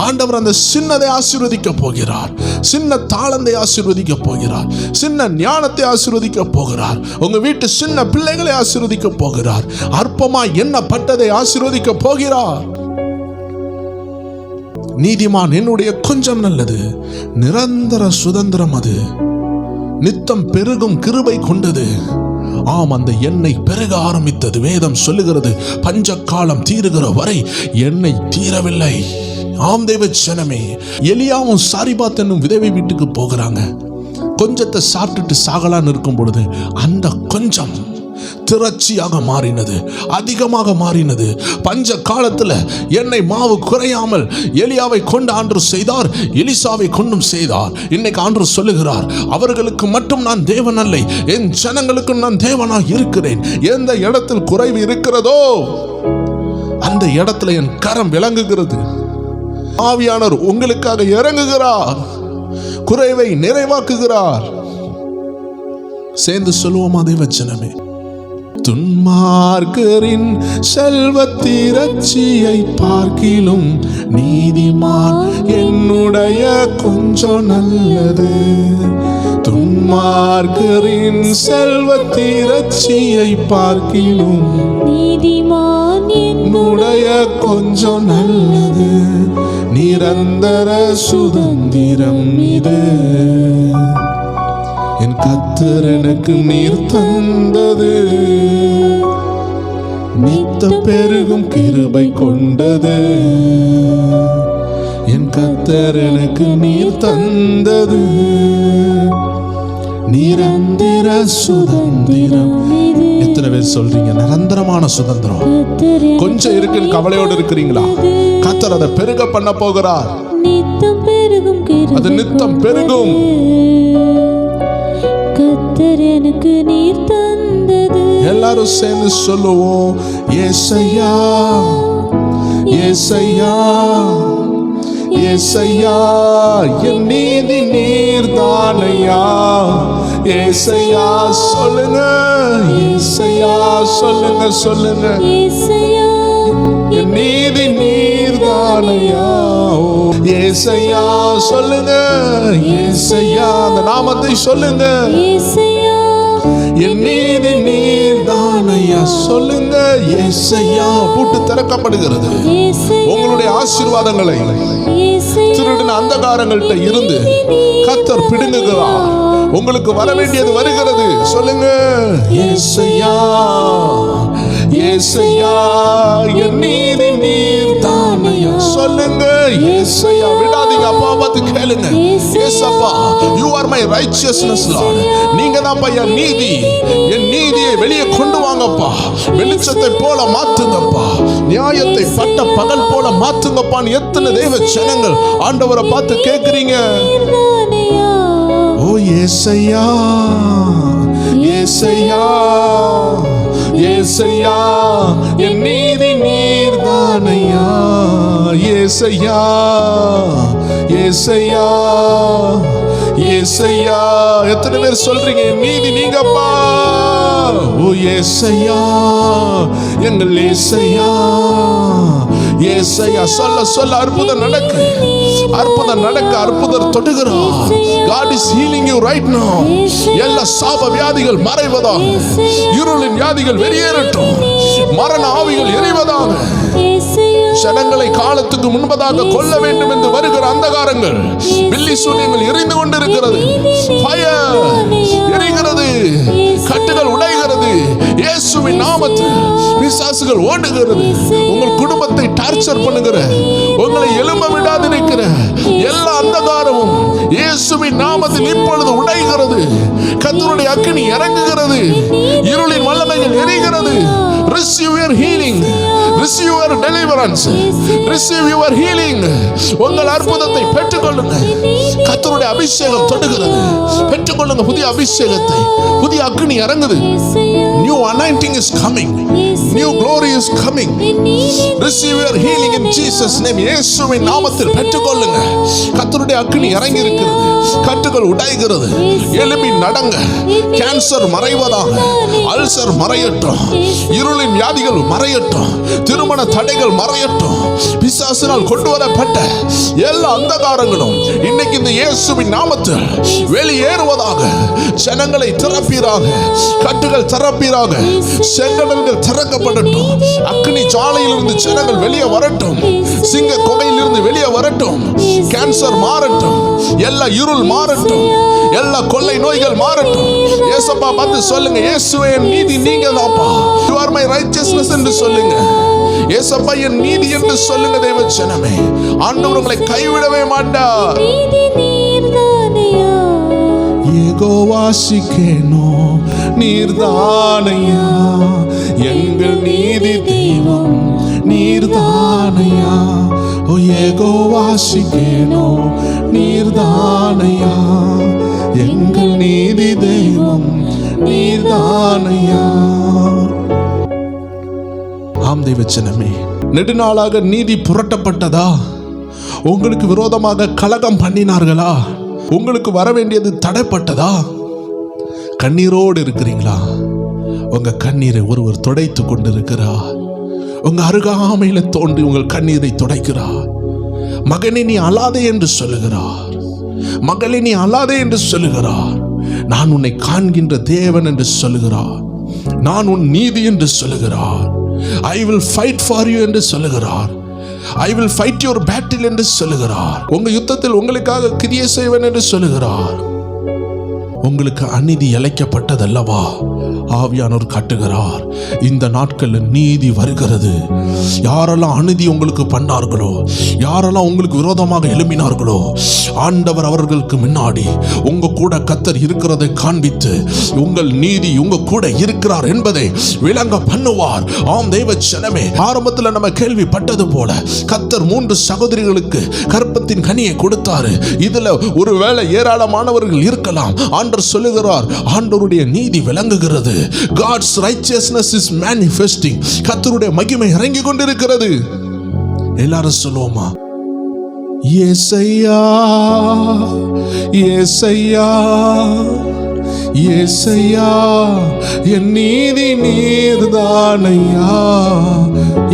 ஆண்டவர் அந்த சின்னதை ஆசீர்வதிக்க போகிறார். சின்ன தாளந்தை ஆசீர்வதிக்க போகிறார். சின்ன ஞானத்தை ஆசீர்வதிக்க போகிறார். உங்க வீட்டு சின்ன பிள்ளைகளை ஆசீர்வதிக்க போகிறார். அற்பமா எண்ணப்பட்டதை ஆசீர்வதிக்க போகிறார். நீதிமான் என்னுடைய கொஞ்சம் நல்லது. நிரந்தர சுதந்திரம் அது. நித்தம் பெருகும் கிருபை கொண்டது. ஆம், அந்த எண்ணெய் பெருக ஆரம்பித்தது. வேதம் சொல்லுகிறது, பஞ்ச காலம் தீருகிற வரை எண்ணெய் தீரவில்லை. ஆம் தேவ ஜனமே, எலியாவும் சாரிபாத் என்னும் விதவை வீட்டுக்கு போகிறாங்க. கொஞ்சத்தை சாப்பிட்டுட்டு சாகலான்னு இருக்கும் பொழுது அந்த கொஞ்சம் திரட்சியாக மாறினது, அதிகமாக மாறினது. பஞ்ச காலத்துல எண்ணெய் மாவு குறையாமல் எலியாவை கொண்டு ஆண்டு செய்தார், எலிசாவை கொண்டும் செய்தார். இன்னைக்கு ஆண்டு சொல்லுகிறார், அவர்களுக்கு மட்டும் நான் தேவன் அல்ல, என் ஜனங்களுக்கும் நான் தேவனாக இருக்கிறேன். எந்த இடத்தில் குறைவு இருக்கிறதோ அந்த இடத்துல என் கரம் விளங்குகிறது. ஆவியானவர் உங்களுக்காக இறங்குகிறார், குறைவை நிறைவாக்குகிறார். சேர்ந்து சொல்லுவோமா தேவ ஜனமே? துன்மார்க்கரின் செல்வத்திரட்சியை பார்க்கிலும் நீதிமான் என்னுடைய கொஞ்சம் நல்லது. துன்மார்க்கரின் செல்வத்திரட்சியை பார்க்கிலும் நீதிமான் என்னுடைய கொஞ்சம் நல்லது. நிரந்தர சுதந்திரம் இது, என் கர்த்தர் எனக்கு நீர் தந்தது. நித்த பெருகும் கிருபை கொண்டது, என் கர்த்தர் எனக்கு நீர் தந்தது. நிரந்தர சுதந்திரம். எத்தனை பேர் சொல்றீங்க நிரந்தரமான சுதந்திரம்? கொஞ்சம் இருக்குன்னு கவலையோடு இருக்கிறீங்களா? கர்த்தர் அதை பெருக பண்ண போகிறார். அது நித்தம் பெருகும். கர்த்தர் எனக்கு நீர் தந்தது. எல்லாரும் சேர்ந்து சொல்லுவோம், ஏசையா ஏசையா ஏசையா, என் நீதி நீர் தானையா. ஏசையா சொல்லுங்க, ஏசையா சொல்லுங்க, சொல்லுங்க. ஏசையா என் நீதி நீர் தானையா. ஏசையா சொல்லுங்க, ஏசையா அந்த நாமத்தை சொல்லுங்க. ஏசையா என் நீதி நீர் தானையா சொல்லுங்க. ஏசையா பூட்டு திறக்கப்படுகிறது. உங்களுடைய ஆசீர்வாதங்களை திருடின அந்தகாரங்கள்ட்ட இருந்து கர்த்தர் பிடுங்குகிறார். உங்களுக்கு வர வேண்டியது வருகிறது. சொல்லுங்க, ஏசையா ஏசையா, என் நீதி நீர் தானையா. சொல்லுங்க, ஏசையா. விடாதீங்க, அப்பா பார்த்து கேளுங்க. ஏசப்பா, you are my righteousness Lord. நீங்க தான் என் நீதி. என் நீதியை வெளியே கொண்டு வாங்கப்பா. வெளிச்சத்தை போல மாத்துங்கப்பா. நியாயத்தை பட்ட பகல் போல மாத்துங்கப்பான்னு எத்தனை தேவ ஜனங்கள் ஆண்டவரை பார்த்து கேட்கிறீங்க? ஓ ஏசையா ஏசையா ஏசையா, என் நீதி நீர் தானையா. ஏசையா ஏசையா ஏசையா. எத்தனை பேர் சொல்றீங்க என் நீதி நீங்கப்பா? ஓ ஏசையா, எங்கள் ஏசையா ஏசையா. சொல்ல சொல்ல அற்புதம் நடக்கு, அற்புதம் நடக்க, அற்புதம் தொடுகிறார். God is healing you right now. எல்லா சாப வியாதிகள் மறைவதாக, இருளின் வியாதிகள் வெளியேறட்டும், மரண ஆவிகள் எரிவதாக. ஜனங்களை காலத்துக்கு முன்பதாக கொல்ல வேண்டும் என்று வருகிற அந்தகாரங்கள், பில்லி சூனியங்கள் எரிந்து கொண்டிருக்கிறது. ஃபயர் எரிகிறது, கட்டுகள் உடைகிறது. இயேசுவின் நாமத்தில் பிசாசுகள் ஓடுகிறது. உங்கள் குடும்பத்தை டார்ச்சர் பண்ணுகிற, உங்களை எழும்ப விடாது நிற்கிற எல்லா அந்தகாரமும் இயேசுவின் நாமத்தில் இப்பொழுது உடைகிறது. கர்த்தருடைய அக்கினி இறங்குகிறது. இருளின் வல்லமைகள் receive your deliverance, receive your healing. உங்கள் அற்புதத்தை பெற்றுக்கொள்ளுங்க. கர்த்தருடைய அபிஷேகம் தொடுகிறது. பெற்றுக்கொள்ளுங்க புதிய அபிஷேகத்தை. புதிய அக்கினி இறங்குது. New anointing is coming. New glory is coming. Receive your healing in Jesus name. இயேசுவின் நாமத்தில் பெற்றுக்கொள்ளுங்க. கர்த்தருடைய அக்கினி இறங்கி இருக்கிறது. கட்டுகள் உடைகிறது. எழும்பி நடங்க. கேன்சர் மறைவதாக. அல்சர் மறையட்டும். இருளின் வியாதிகள் மறையட்டும். திருமண தடைகள் மறையட்டும். பிசாசினால் கொண்டு வரப்பட்ட எல்லா அந்தகாரங்களும் இன்னைக்கு இந்த இயேசுவின் நாமத்தில் வெளியேறுவதாக. ஜனங்களை திறப்பீராக. கட்டுகள் திறப்பீராக. செங்கடல்கள் திறக்கப்படட்டும். அக்னி ஜாலையிலிருந்து ஜனங்கள் வெளியே வரட்டும். சிங்க கொகையிலிருந்து வெளியே வரட்டும். கேன்சர் மாறட்டும். எல்லா இருள் மாறட்டும். எல்லா கொள்ளை நோய்கள் மாறட்டும். இயேசுப்பா பார்த்து சொல்லுங்க, இயேசுவே என் நீதி நீங்க தான்ப்பா. You are my righteousness என்று சொல்லுங்க. இயேசுப்பா என் நீதி என்று சொல்லுங்க. தேவ ஜனமே, ஆண்டவர் உங்களை கைவிடவே மாட்டார். யெகோவா சிக்கேனோ நீர்தானையா, எங்கள் நீதி தெய்வம் நீர்தானையா. ஓ யெகோவா சிக்கேனோ நீர்தானையா, எங்கள் நீதி தெய்வம் நீர்தானையா. ஆம் தெய்வ ஜனமே, நெடுநாளாக நீதி புரட்டப்பட்டதா? உங்களுக்கு விரோதமாக கலகம் பண்ணினார்களா? உங்களுக்கு வர வேண்டியது தடைப்பட்டதா? கண்ணீரோடு இருக்கிறீங்களா? உங்க கண்ணீரை ஒருவர் துடைத்து கொண்டிருக்கிறார். உங்க அருகாமையில தோன்றி உங்கள் கண்ணீரை துடைக்கிறார். மகனே நீ அழாதே என்று சொல்லுகிறார். மகளே நீ அழாதே என்று சொல்லுகிறார். நான் உன்னை காண்கின்ற தேவன் என்று சொல்லுகிறார். நான் உன் நீதி என்று சொல்லுகிறார். I will fight for you என்று சொல்லுகிறார். I will fight your battle என்று சொல்லுகிறார். உங்க யுத்தத்தில் உங்களுக்காக கிரியை செய்வேன் என்று சொல்லுகிறார். உங்களுக்கு அநீதி இழைக்கப்பட்டதல்லவா? ஆவியானவர் காட்டுகிறார், இந்த நாட்களில் நீதி வருகிறது. யாரெல்லாம் அநீதி உங்களுக்கு பண்ணார்களோ, யாரெல்லாம் உங்களுக்கு விரோதமாக எழும்பினார்களோ, ஆண்டவர் அவர்களுக்கு முன்னாடி உங்க கூட கர்த்தர் இருக்கிறதை காண்பித்து உங்கள் நீதி உங்க கூட இருக்கிறார் என்பதை விளங்க பண்ணுவார். ஆம் தெய்வ ஜனமே, ஆரம்பத்தில் நம்ம கேள்விப்பட்டது போல கர்த்தர் 3 சகோதரிகளுக்கு கற்பத்தின் கனியை கொடுத்தாரு. இதுல ஒருவேளை ஏராளமானவர்கள் இருக்கலாம். ஆண்டவர் சொல்லுகிறார், ஆண்டவருடைய நீதி விளங்குகிறது. God's righteousness is manifesting. கர்த்தருடைய மகிமை இறங்கி கொண்டிருக்கிறது. எல்லாரும் சொல்லுவோமா? இயேசையா இயேசையா இயேசையா, என் நீதி நீர்தானையா.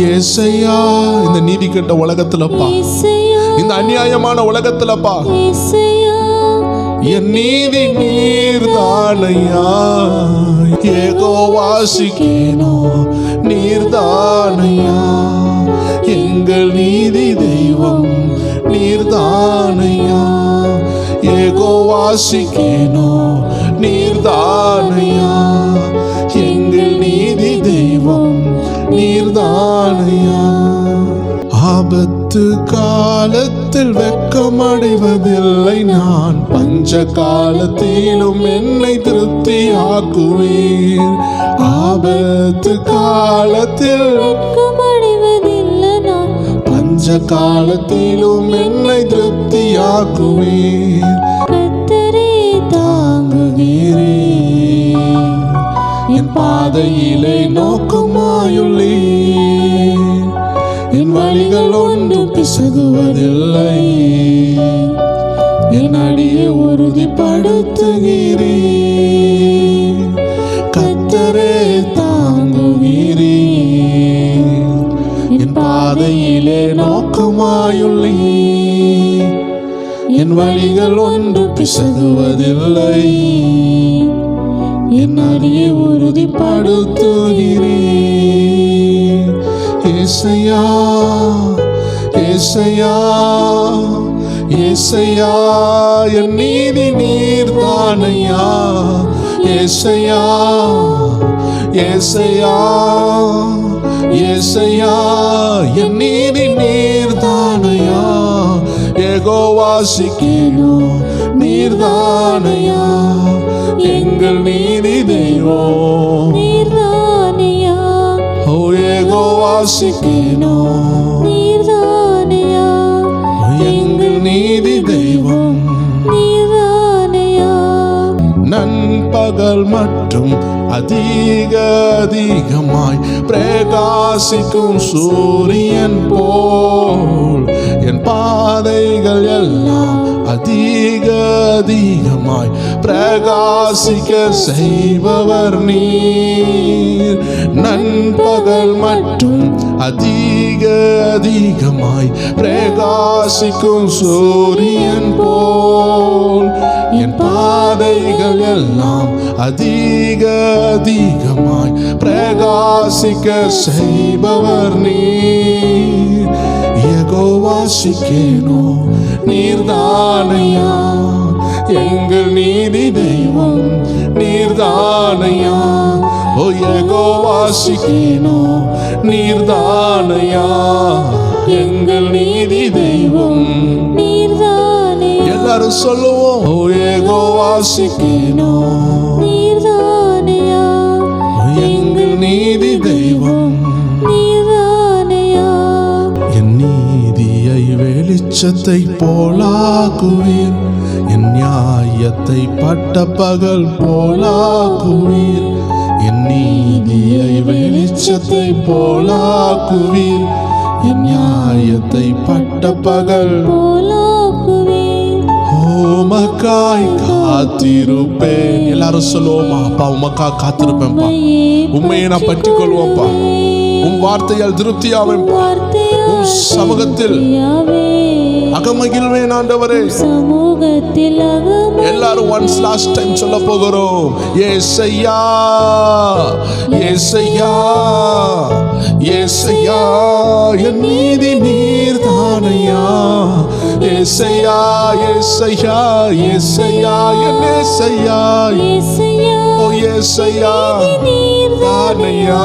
இயேசையா, இந்த நீதி கெட்ட உலகத்துலப்பா, இந்த அநியாயமான உலகத்துலப்பா, என் நீதி நீர்தானையா. யெகோவா சிக்கேனோ நீர்தானையா, எங்கள் நீதி தெய்வம் நீர்தானையா. யெகோவா சிக்கேனோ நீர்தானையா, எங்கள் நீதி தெய்வம் நீர்தானையா. ஆபத்து காலத்தில் வெட்கமடைவதில்லை நான், பஞ்ச காலத்திலும் என்னை திருப்தியாக்குவீர். ஆபத்து காலத்தில் வெட்கமடைவதில்லை நான், பஞ்ச காலத்திலும் என்னை திருப்தியாக்குவீர். கர்த்தரே தாங்குகிறீர், என் பாதையிலே நோக்கமாயுள்ளீர். என் வழிகள் ஒன்றும் பிசகுவதில்லை, என் அடியை உறுதிப்படுத்துகிறீர். கர்த்தரே தாங்குகிறீர், என் பாதையிலே நோக்கமாயுள்ளீர். என் வழிகள் ஒன்றும் பிசகுவதில்லை, என் அடியை உறுதிப்படுத்துகிறீர். ஏசையா ஏசையா ஏசையா, என் நீதி நீர்தானையா. ஏசையா ஏசையா ஏசையா, என் நீதி நீர்தானையா. யெகோவா சிக்கேனோ நீர்தானையா, எங்கள் நீதி தெய்வம் நீர்தானையா. ஓ யெகோவா சிக்கேனோ மட்டும் அதிக அதிகமாய் பிரகாசிக்கும் சூரியன் போல் என் பாதைகள் எல்லாம் அதிக அதிகமாய் பிரகாசிக்க செய்பவர் நீர். நண்பகல் மட்டும் அதிக அதிகமாய் பிரகாசிக்கும் சூரியன் போல் என் பாதைகள் எல்லாம் அதிக அதிகமாய் பிரகாசிக்க செய்பவர் நீர். யெகோவா சிக்கேனோ நீர்தானையா, எங்கள் நீதி தெய்வம் நீர்தானையா. ஓ யெகோவா சிக்கேனோ நீர்தானையா, எங்கள் நீதி தெய்வம் நீர்தானையா. எல்லாரும் சொல்லுவோம், ஓ யெகோவா சிக்கேனோ நீர்தானையா, எங்கள் நீதி தெய்வம் நீர்தானையா. என் நீதியை வெளிச்சத்தை போலாக்குவீர், என் நியாயத்தை பட்ட பகல் போலாக்குவீர். என் நீதியை வெளிச்சத்தை போலாக்குவீர், என் நியாயத்தை பட்ட பகல் போலாக்குவீர். உமக்காய் காத்திருப்பேன். எல்லாரும் சொல்லுவோமா, அப்பா உமக்காய் காத்திருப்பேன்ப்பா, உண்மையை நான் பற்றி கொள்வோம்ப்பா, உம் வார்த்தையால் திருப்தியாவேன்ப்பா, உம் சமூகத்தில் அகமகிழ்வேன் ஆண்டவரே. சமூகத்தில் எல்லாரும் ஒன்ஸ் லாஸ்ட் டைம் சொல்ல போகிறோம். ஏசையா ஏசையா ஏசையா, என் நீதி நீர்தானையா. ஏசையா ஏசையா ஏசையா, என் ஏசையா ஓ ஏசையா நீர்தானையா.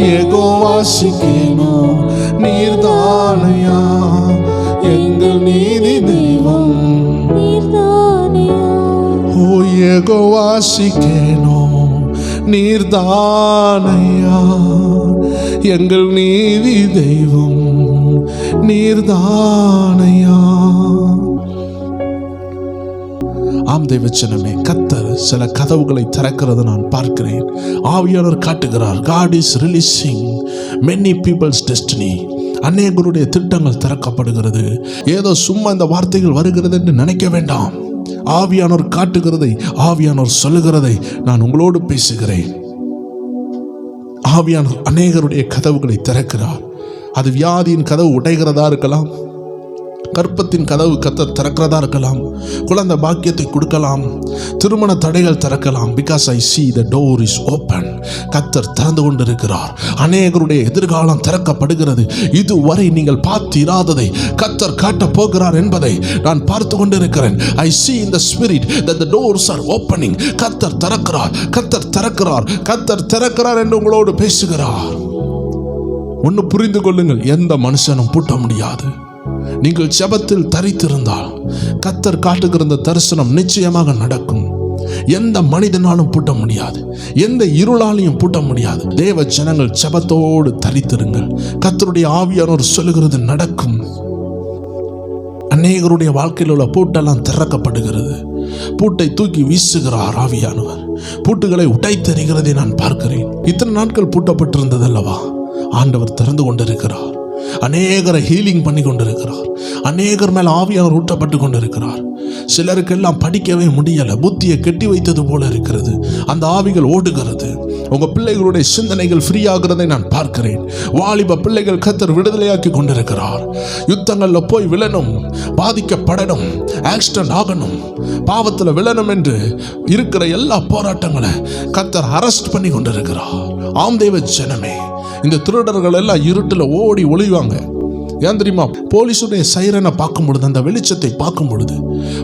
யெகோவா சிக்கேனோ நீர்தானையா, எங்கள் நீதி தெய்வம் நீர்தானையா. ஓ யெகோவா சிக்கேனோ நீர்தானையா, எங்கள் நீதி தெய்வம் நீர்தானையா. ஆம் தேவச்சனமே, கர்த்தர் சில கதவுகளை திறக்கிறது நான் பார்க்கிறேன். ஆவியானவர் காட்டுகிறார். God is releasing many people's destiny. அநேகருடைய திட்டங்கள் திறக்கப்படுகிறது. ஏதோ சும்மா இந்த வார்த்தைகள் வருகிறது என்று நினைக்க வேண்டாம். ஆவியானவர் காட்டுகிறதை, ஆவியானவர் சொல்லுகிறதை நான் உங்களோடு பேசுகிறேன். ஆவியானவர் அநேகருடைய கதவுகளை திறக்கிறார். அது வியாதியின் கதவு உடைகிறதா இருக்கலாம், கற்பத்தின் கதவு கர்த்தர் திறக்கிறதா இருக்கலாம், குழந்தை பாக்கியத்தை கொடுக்கலாம், திருமண தடைகள் திறக்கலாம். Because I see the door is open. கர்த்தர் திறந்து கொண்டிருக்கிறார். அநேகருடைய எதிர்காலம் திறக்கப்படுகிறது. இதுவரை நீங்கள் பார்த்திராததை கர்த்தர் காட்டப் போகிறார் என்பதை நான் பார்த்து கொண்டிருக்கிறேன். I see in the spirit that the doors are opening. கர்த்தர் திறக்கிறார், கர்த்தர் திறக்கிறார், கர்த்தர் திறக்கிறார் என்று உங்களோடு பேசுகிறார். ஒன்று புரிந்து கொள்ளுங்கள், எந்த மனுஷனும் பூட்ட முடியாது. நீங்கள் ஜெபத்தில் தரித்திருந்தால் கர்த்தர் காட்டுகிற இந்த தரிசனம் நிச்சயமாக நடக்கும். எந்த மனிதனாலும் பூட்ட முடியாது, எந்த இருளாலையும் பூட்ட முடியாது. தேவ ஜனங்கள் ஜெபத்தோடு தரித்திருங்கள். கர்த்தருடைய ஆவியானவர் சொல்லுகிறது நடக்கும். அநேகருடைய வாழ்க்கையில் உள்ள பூட்டெல்லாம் திறக்கப்படுகிறது. பூட்டை தூக்கி வீசுகிறார் ஆவியானவர். பூட்டுகளை உடைத்தெறிகிறதை நான் பார்க்கிறேன். இத்தனை நாட்கள் பூட்டப்பட்டிருந்தது அல்லவா, ஆண்டவர் திறந்து கொண்டிருக்கிறார். அநேகரை ஹீலிங் பண்ணி கொண்டிருக்கிறார். அநேகர் மேல் ஆவியானவர் ஊற்றப்பட்டு கொண்டிருக்கிறார். சிலருக்கெல்லாம் படிக்கவே முடியல, புத்தியை கெட்டி வைத்தது போல இருக்கிறது. அந்த ஆவிகள் ஓடுகிறது. உங்க பிள்ளைகளுடைய சிந்தனைகள் ஃப்ரீ ஆகிறதை நான் பார்க்கிறேன். வாலிப பிள்ளைகள் கர்த்தர் விடுதலையாக்கி கொண்டிருக்கிறார். யுத்தங்கள்ல போய் விழணும், பாதிக்கப்படணும், ஆக்சிடென்ட் ஆகணும், பாவத்தில் விழணும் என்று இருக்கிற எல்லா போராட்டங்களை கர்த்தர் அரெஸ்ட் பண்ணி கொண்டிருக்கிறார். ஆம் தேவ ஜனமே, இந்த திருடர்கள் எல்லாம் இருட்டில் ஓடி ஒளிவாங்க. ஏன் தெரியுமா? போலீஸுடைய சைரனை பார்க்கும் பொழுது, அந்த வெளிச்சத்தை பார்க்கும் பொழுது,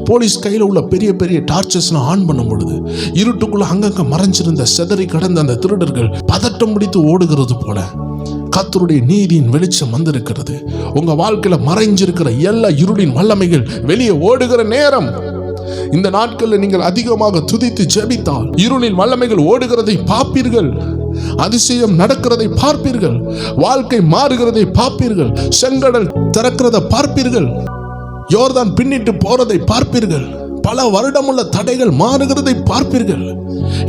போலீஸ் கையில் உள்ள பெரிய பெரிய டார்ச்சஸ்லாம் ஆன் பண்ணும் பொழுது, இருட்டுக்குள்ள அங்கங்க மறைஞ்சிருந்த செதறி கடந்த அந்த திருடர்கள் பதட்டம் பிடித்து ஓடுகிறது போல கர்த்தருடைய நீதியின் வெளிச்சம் வந்திருக்கிறது. உங்க வாழ்க்கையில மறைஞ்சிருக்கிற எல்லா இருளின் வல்லமைகள் வெளியே ஓடுகிற நேரம். இந்த நாட்களில் நீங்கள் அதிகமாக துதித்து ஜெபித்தால் இருளின் வல்லமைகள் ஓடுகிறதை பார்ப்பீர்கள். அதிசயம் நடக்கிறதை பார்ப்பீர்கள். வாழ்க்கை மாறுகிறதை பார்ப்பீர்கள். செங்கடல் திறக்கிறதை பார்ப்பீர்கள். யோர்தான் பின்னிட்டு போறதை பார்ப்பீர்கள். பல வருடமுள்ள தடைகள் மாறுகிறதை பார்ப்பீர்கள்.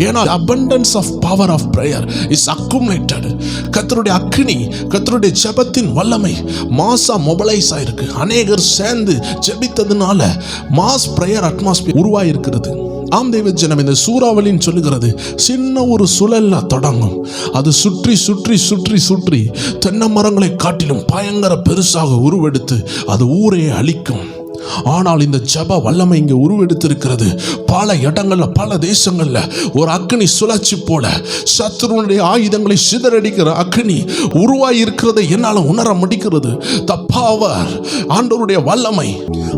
ஏன்னா abundance of power of prayer is accumulated. கர்த்தருடைய அக்கினி, கர்த்தருடைய ஜெபத்தின் வல்லமை மாசா மொபைலைஸ் ஆயிருக்கு. அநேகர் சேர்ந்து ஜெபித்ததுனால மாஸ் பிரேயர் அட்மாஸ்பியர் உருவாயிருக்கிறது. ஆம் தெய்வ ஜனம், இந்த சூறாவளின்னு சொல்லுகிறது சின்ன ஒரு சுழல்ல தொடங்கும். அது சுற்றி சுற்றி சுற்றி சுற்றி தென்னை மரங்களை காட்டிலும் பயங்கர பெருசாக உருவெடுத்து அது ஊரையே அழிக்கும். ஆனால் இந்த ஜெப வல்லமை இங்கே உருவெடுத்திருக்கிறது. பல இடங்கள்ல, பல தேசங்கள்ல ஒரு அக்னி சுழற்சி போல சத்துருடைய ஆயுதங்களை சிதறடிக்கிற அக்னி உருவாகி இருக்கிறதை என்னால் உணர முடிக்கிறது. த பவர், ஆண்டவருடைய வல்லமை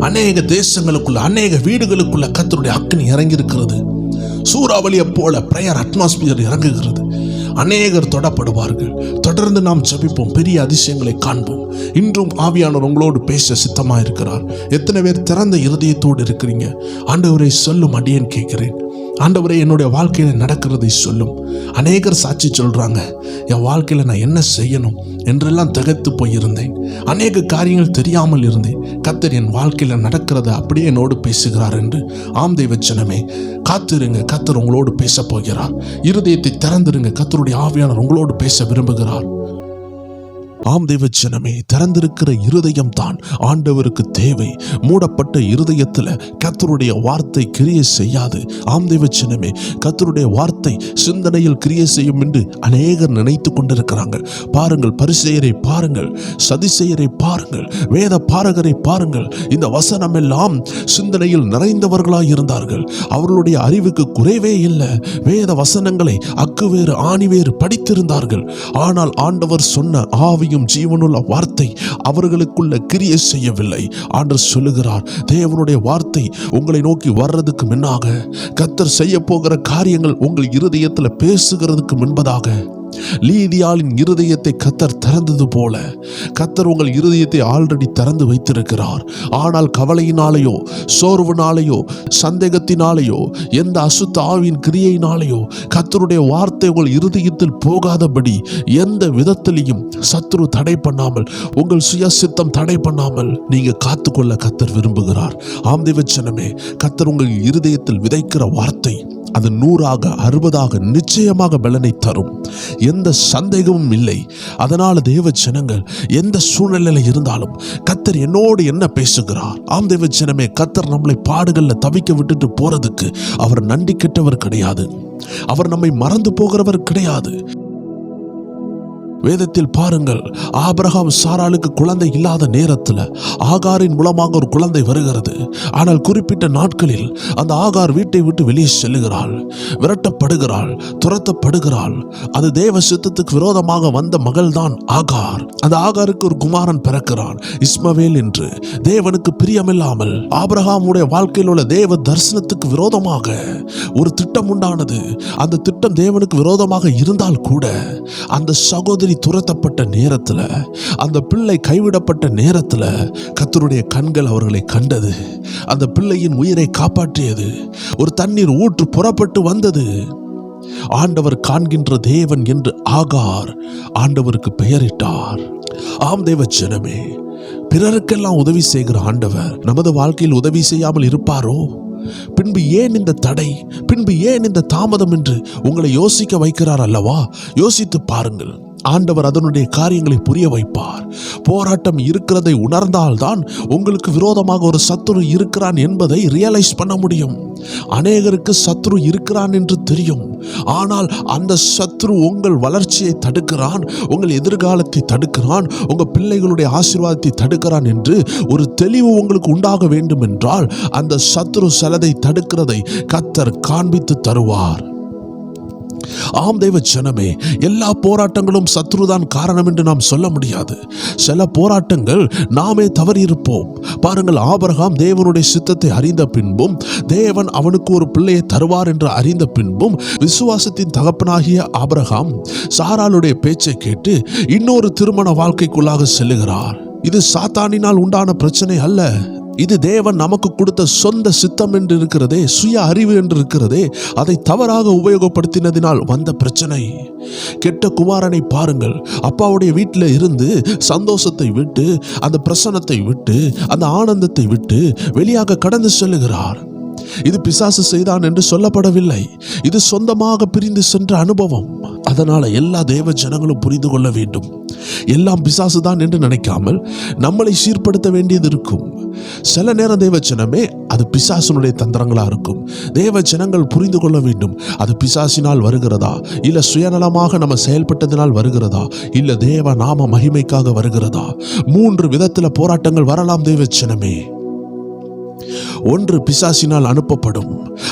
அநேக தேசங்களுக்குள்ள, அநேக வீடுகளுக்குள்ள கர்த்தருடைய அக்னி இறங்கி இருக்கிறது. சூறாவளியை போல பிரேயர் அட்மாஸ்பியர் இறங்குகிறது. அநேகர் தொடப்படுவார்கள். தொடர்ந்து நாம் ஜெபிப்போம், பெரிய அதிசயங்களை காண்போம். இன்றும் ஆவியானவர் உங்களோடு பேச சித்தமாக இருக்கிறார். எத்தனை பேர் திறந்த இருதயத்தோடு இருக்கிறீங்க? ஆண்டவரை சொல்லும், அடியேன் கேட்கிறேன். ஆண்டவரே, என்னுடைய வாழ்க்கையில் நடக்கிறதை சொல்லும். அநேகர் சாட்சி சொல்றாங்க, என் வாழ்க்கையில் நான் என்ன செய்யணும் என்றெல்லாம் திகைத்து போயிருந்தேன். அநேக காரியங்கள் தெரியாமல் இருந்தேன். கர்த்தர் என் வாழ்க்கையில் நடக்கிறத அப்படியே என்னோடு பேசுகிறார் என்று. ஆம் தெய்வ ஜனமே, காத்திருங்க, கர்த்தர் உங்களோடு பேச போகிறார். இருதயத்தை திறந்திருங்க, கர்த்தருடைய ஆவியானவர் உங்களோடு பேச விரும்புகிறார். ஆம் தெய்வ ஜனமே, திறந்திருக்கிற இருதயம் தான் ஆண்டவருக்கு தேவை. மூடப்பட்ட இருதயத்தில் கர்த்தருடைய வார்த்தை கிரியை செய்யாது. ஆம் தெய்வ ஜனமே, கர்த்தருடைய வார்த்தை சிந்தனையில் கிரியை செய்யும் என்று அநேகர் நினைத்து கொண்டிருக்கிறாங்க. பாருங்கள், பரிசேயரை பாருங்கள், சதிசேயரை பாருங்கள், வேத பாரகரை பாருங்கள். இந்த வசனம் எல்லாம் சிந்தனையில் நிறைந்தவர்களாய் இருந்தார்கள். அவர்களுடைய அறிவுக்கு குறைவே இல்லை. வேத வசனங்களை அக்குவேறு ஆணிவேறு படித்திருந்தார்கள். ஆனால் ஆண்டவர் சொன்ன ஆவி ஜீவனுள்ள வார்த்தை அவர்களுக்குள்ள கிரியை செய்யவில்லை. ஆண்டவர் சொல்லுகிறார், தேவனுடைய வார்த்தை உங்களை நோக்கி வர்றதுக்கு முன்னாக, கர்த்தர் செய்ய போகிற காரியங்கள் உங்கள் இருதயத்தில் பேசுகிறதுக்கு முன்பதாக, லீதியாளின் இருதயத்தை கர்த்தர் திறந்தது போல கர்த்தர் உங்கள் இருதயத்தை ஆல்ரெடி திறந்து வைத்திருக்கிறார். ஆனால் கவலையினாலேயோ, சோர்வுனாலேயோ, சந்தேகத்தினாலேயோ, எந்த அசுத்த ஆவியின் கிரியையினாலேயோ கர்த்தருடைய வார்த்தை உங்கள் இருதயத்தில் போகாதபடி எந்த விதத்திலையும் சத்துரு தடை பண்ணாமல், உங்கள் சுயசித்தம் தடை பண்ணாமல் நீங்க காத்துக்கொள்ள கர்த்தர் விரும்புகிறார். ஆம் தெய்வ ஜனமே, கர்த்தர் உங்கள் இருதயத்தில் விதைக்கிற வார்த்தை அது 100ஆக 60ஆக நிச்சயமாக பலனை தரும். எந்த சந்தேகமும் இல்லை. அதனால தேவ ஜனங்கள் எந்த சூழ்நிலையில் இருந்தாலும் கர்த்தர் என்னோடு என்ன பேசுகிறார். ஆம் தேவ ஜனமே, கர்த்தர் நம்மளை பாடுகள்ல தவிக்க விட்டுட்டு போறதுக்கு அவர் நன்றி கெட்டவர் கிடையாது. அவர் நம்மை மறந்து போகிறவர் கிடையாது. வேதத்தில் பாருங்கள், ஆபிரகாம் சாராளுக்கு குழந்தை இல்லாத நேரத்தில் ஆகாரின் மூலமாக ஒரு குழந்தை வருகிறது. ஆனால் குறிப்பிட்ட நாட்களில் அந்த ஆகார் வீட்டை விட்டு வெளியே செல்லுகிறாள், விரட்டப்படுகிறாள், துரத்தப்படுகிறாள். அது தேவ சித்தத்துக்கு விரோதமாக வந்த மகள் தான் ஆகார். அந்த ஆகாருக்கு ஒரு குமாரன் பிறக்கிறான், இஸ்மவேல் என்று. தேவனுக்கு பிரியமில்லாமல் ஆபிரகாமுடைய வாழ்க்கையில் உள்ள தேவ தரிசனத்துக்கு விரோதமாக ஒரு திட்டம் உண்டானது. அந்த திட்டம் தேவனுக்கு விரோதமாக இருந்தால் கூட அந்த சகோதரி துரத்தப்பட்ட நேரத்தில், அந்த பிள்ளை கைவிடப்பட்ட நேரத்தில் கர்த்தருடைய கண்கள் அவர்களை கண்டது. அந்த பிள்ளையின் உயிரை காப்பாற்றியது. ஒரு தண்ணீர் ஊற்று புறப்பட்டு வந்தது. ஆண்டவர் காண்கின்ற தேவன் என்று ஆகார் ஆண்டவருக்கு பெயரிட்டார். ஆம் தேவ ஜனமே, பிறருக்கெல்லாம் உதவி செய்கிற ஆண்டவர் நமது வாழ்க்கையில் உதவி செய்யாமல் இருப்பாரோ? பின்பு ஏன் இந்த தடை, பின்பு ஏன் இந்த தாமதம் என்று உங்களை யோசிக்க வைக்கிறார் அல்லவா? யோசித்து பாருங்கள். ஆண்டவர் அதனுடைய காரியங்களை புரிய வைப்பார். போராட்டம் இருக்கிறதை உணர்ந்தால்தான் உங்களுக்கு விரோதமாக ஒரு சத்துரு இருக்கிறான் என்பதை ரியலைஸ் பண்ண முடியும். அநேகருக்கு சத்துரு இருக்கிறான் என்று தெரியும், ஆனால் அந்த சத்துரு உங்கள் வளர்ச்சியை தடுக்கிறான், உங்கள் எதிர்காலத்தை தடுக்கிறான், உங்க பிள்ளைகளுடைய ஆசீர்வாதத்தை தடுக்கிறான் என்று ஒரு தெளிவு உங்களுக்கு உண்டாக வேண்டும் என்றால் அந்த சத்துரு சிலதை தடுக்கிறதை கர்த்தர் காண்பித்து தருவார். ஆம் தேவ ஜனமே, எல்லா போராட்டங்களும் சத்ருதான் காரணம் என்று நாம் சொல்ல முடியாது. சில போராட்டங்கள் நாமே தவறி இருப்போம். பாருங்கள், ஆபிரகாம் தேவனுடைய சித்தத்தை அறிந்த பின்பும், தேவன் அவனுக்கு ஒரு பிள்ளையை தருவார் என்று அறிந்த பின்பும், விசுவாசத்தின் தகப்பனாகிய ஆபிரகாம் சாராளுடைய பேச்சை கேட்டு இன்னொரு திருமண வாழ்க்கைக்குள்ளாக செல்லுகிறார். இது சாத்தானினால் உண்டான பிரச்சனை அல்ல. இது தேவன் நமக்கு கொடுத்த சொந்த சித்தம் என்று இருக்கிறதே, சுய அறிவு என்று இருக்கிறதே, அதை தவறாக உபயோகப்படுத்தினதினால் வந்த பிரச்சனை. கெட்ட குமாரனை பாருங்கள், அப்பாவுடைய வீட்டில் இருந்து சந்தோஷத்தை விட்டு, அந்த பிரசன்னத்தை விட்டு, அந்த ஆனந்தத்தை விட்டு வெளியாக கடந்து செல்லுகிறார். இது பிசாசு செய்தான் என்று சொல்லப்படவில்லை. இது சொந்தமாக பிரிந்து சென்ற அனுபவம். அதனால எல்லா தேவ ஜனங்களும் புரிந்து கொள்ள வேண்டும். எல்லாம் பிசாசு தான் என்று நினைக்காமல் நம்மளை சீர்படுத்த வேண்டியது இருக்கும். சில நேரம் தேவ ஜனமே அது பிசாசுனுடைய தந்திரங்களா இருக்கும். தேவ ஜனங்கள் புரிந்து கொள்ள வேண்டும். அது பிசாசினால் வருகிறதா, இல்ல சுயநலமாக நம்ம செயல்பட்டதினால் வருகிறதா, இல்ல தேவ நாம மகிமைக்காக வருகிறதா? 3 விதத்துல போராட்டங்கள் வரலாம் தேவ ஜனமே. ஒன்று பிசாசினால் அனுப்பப்படும்.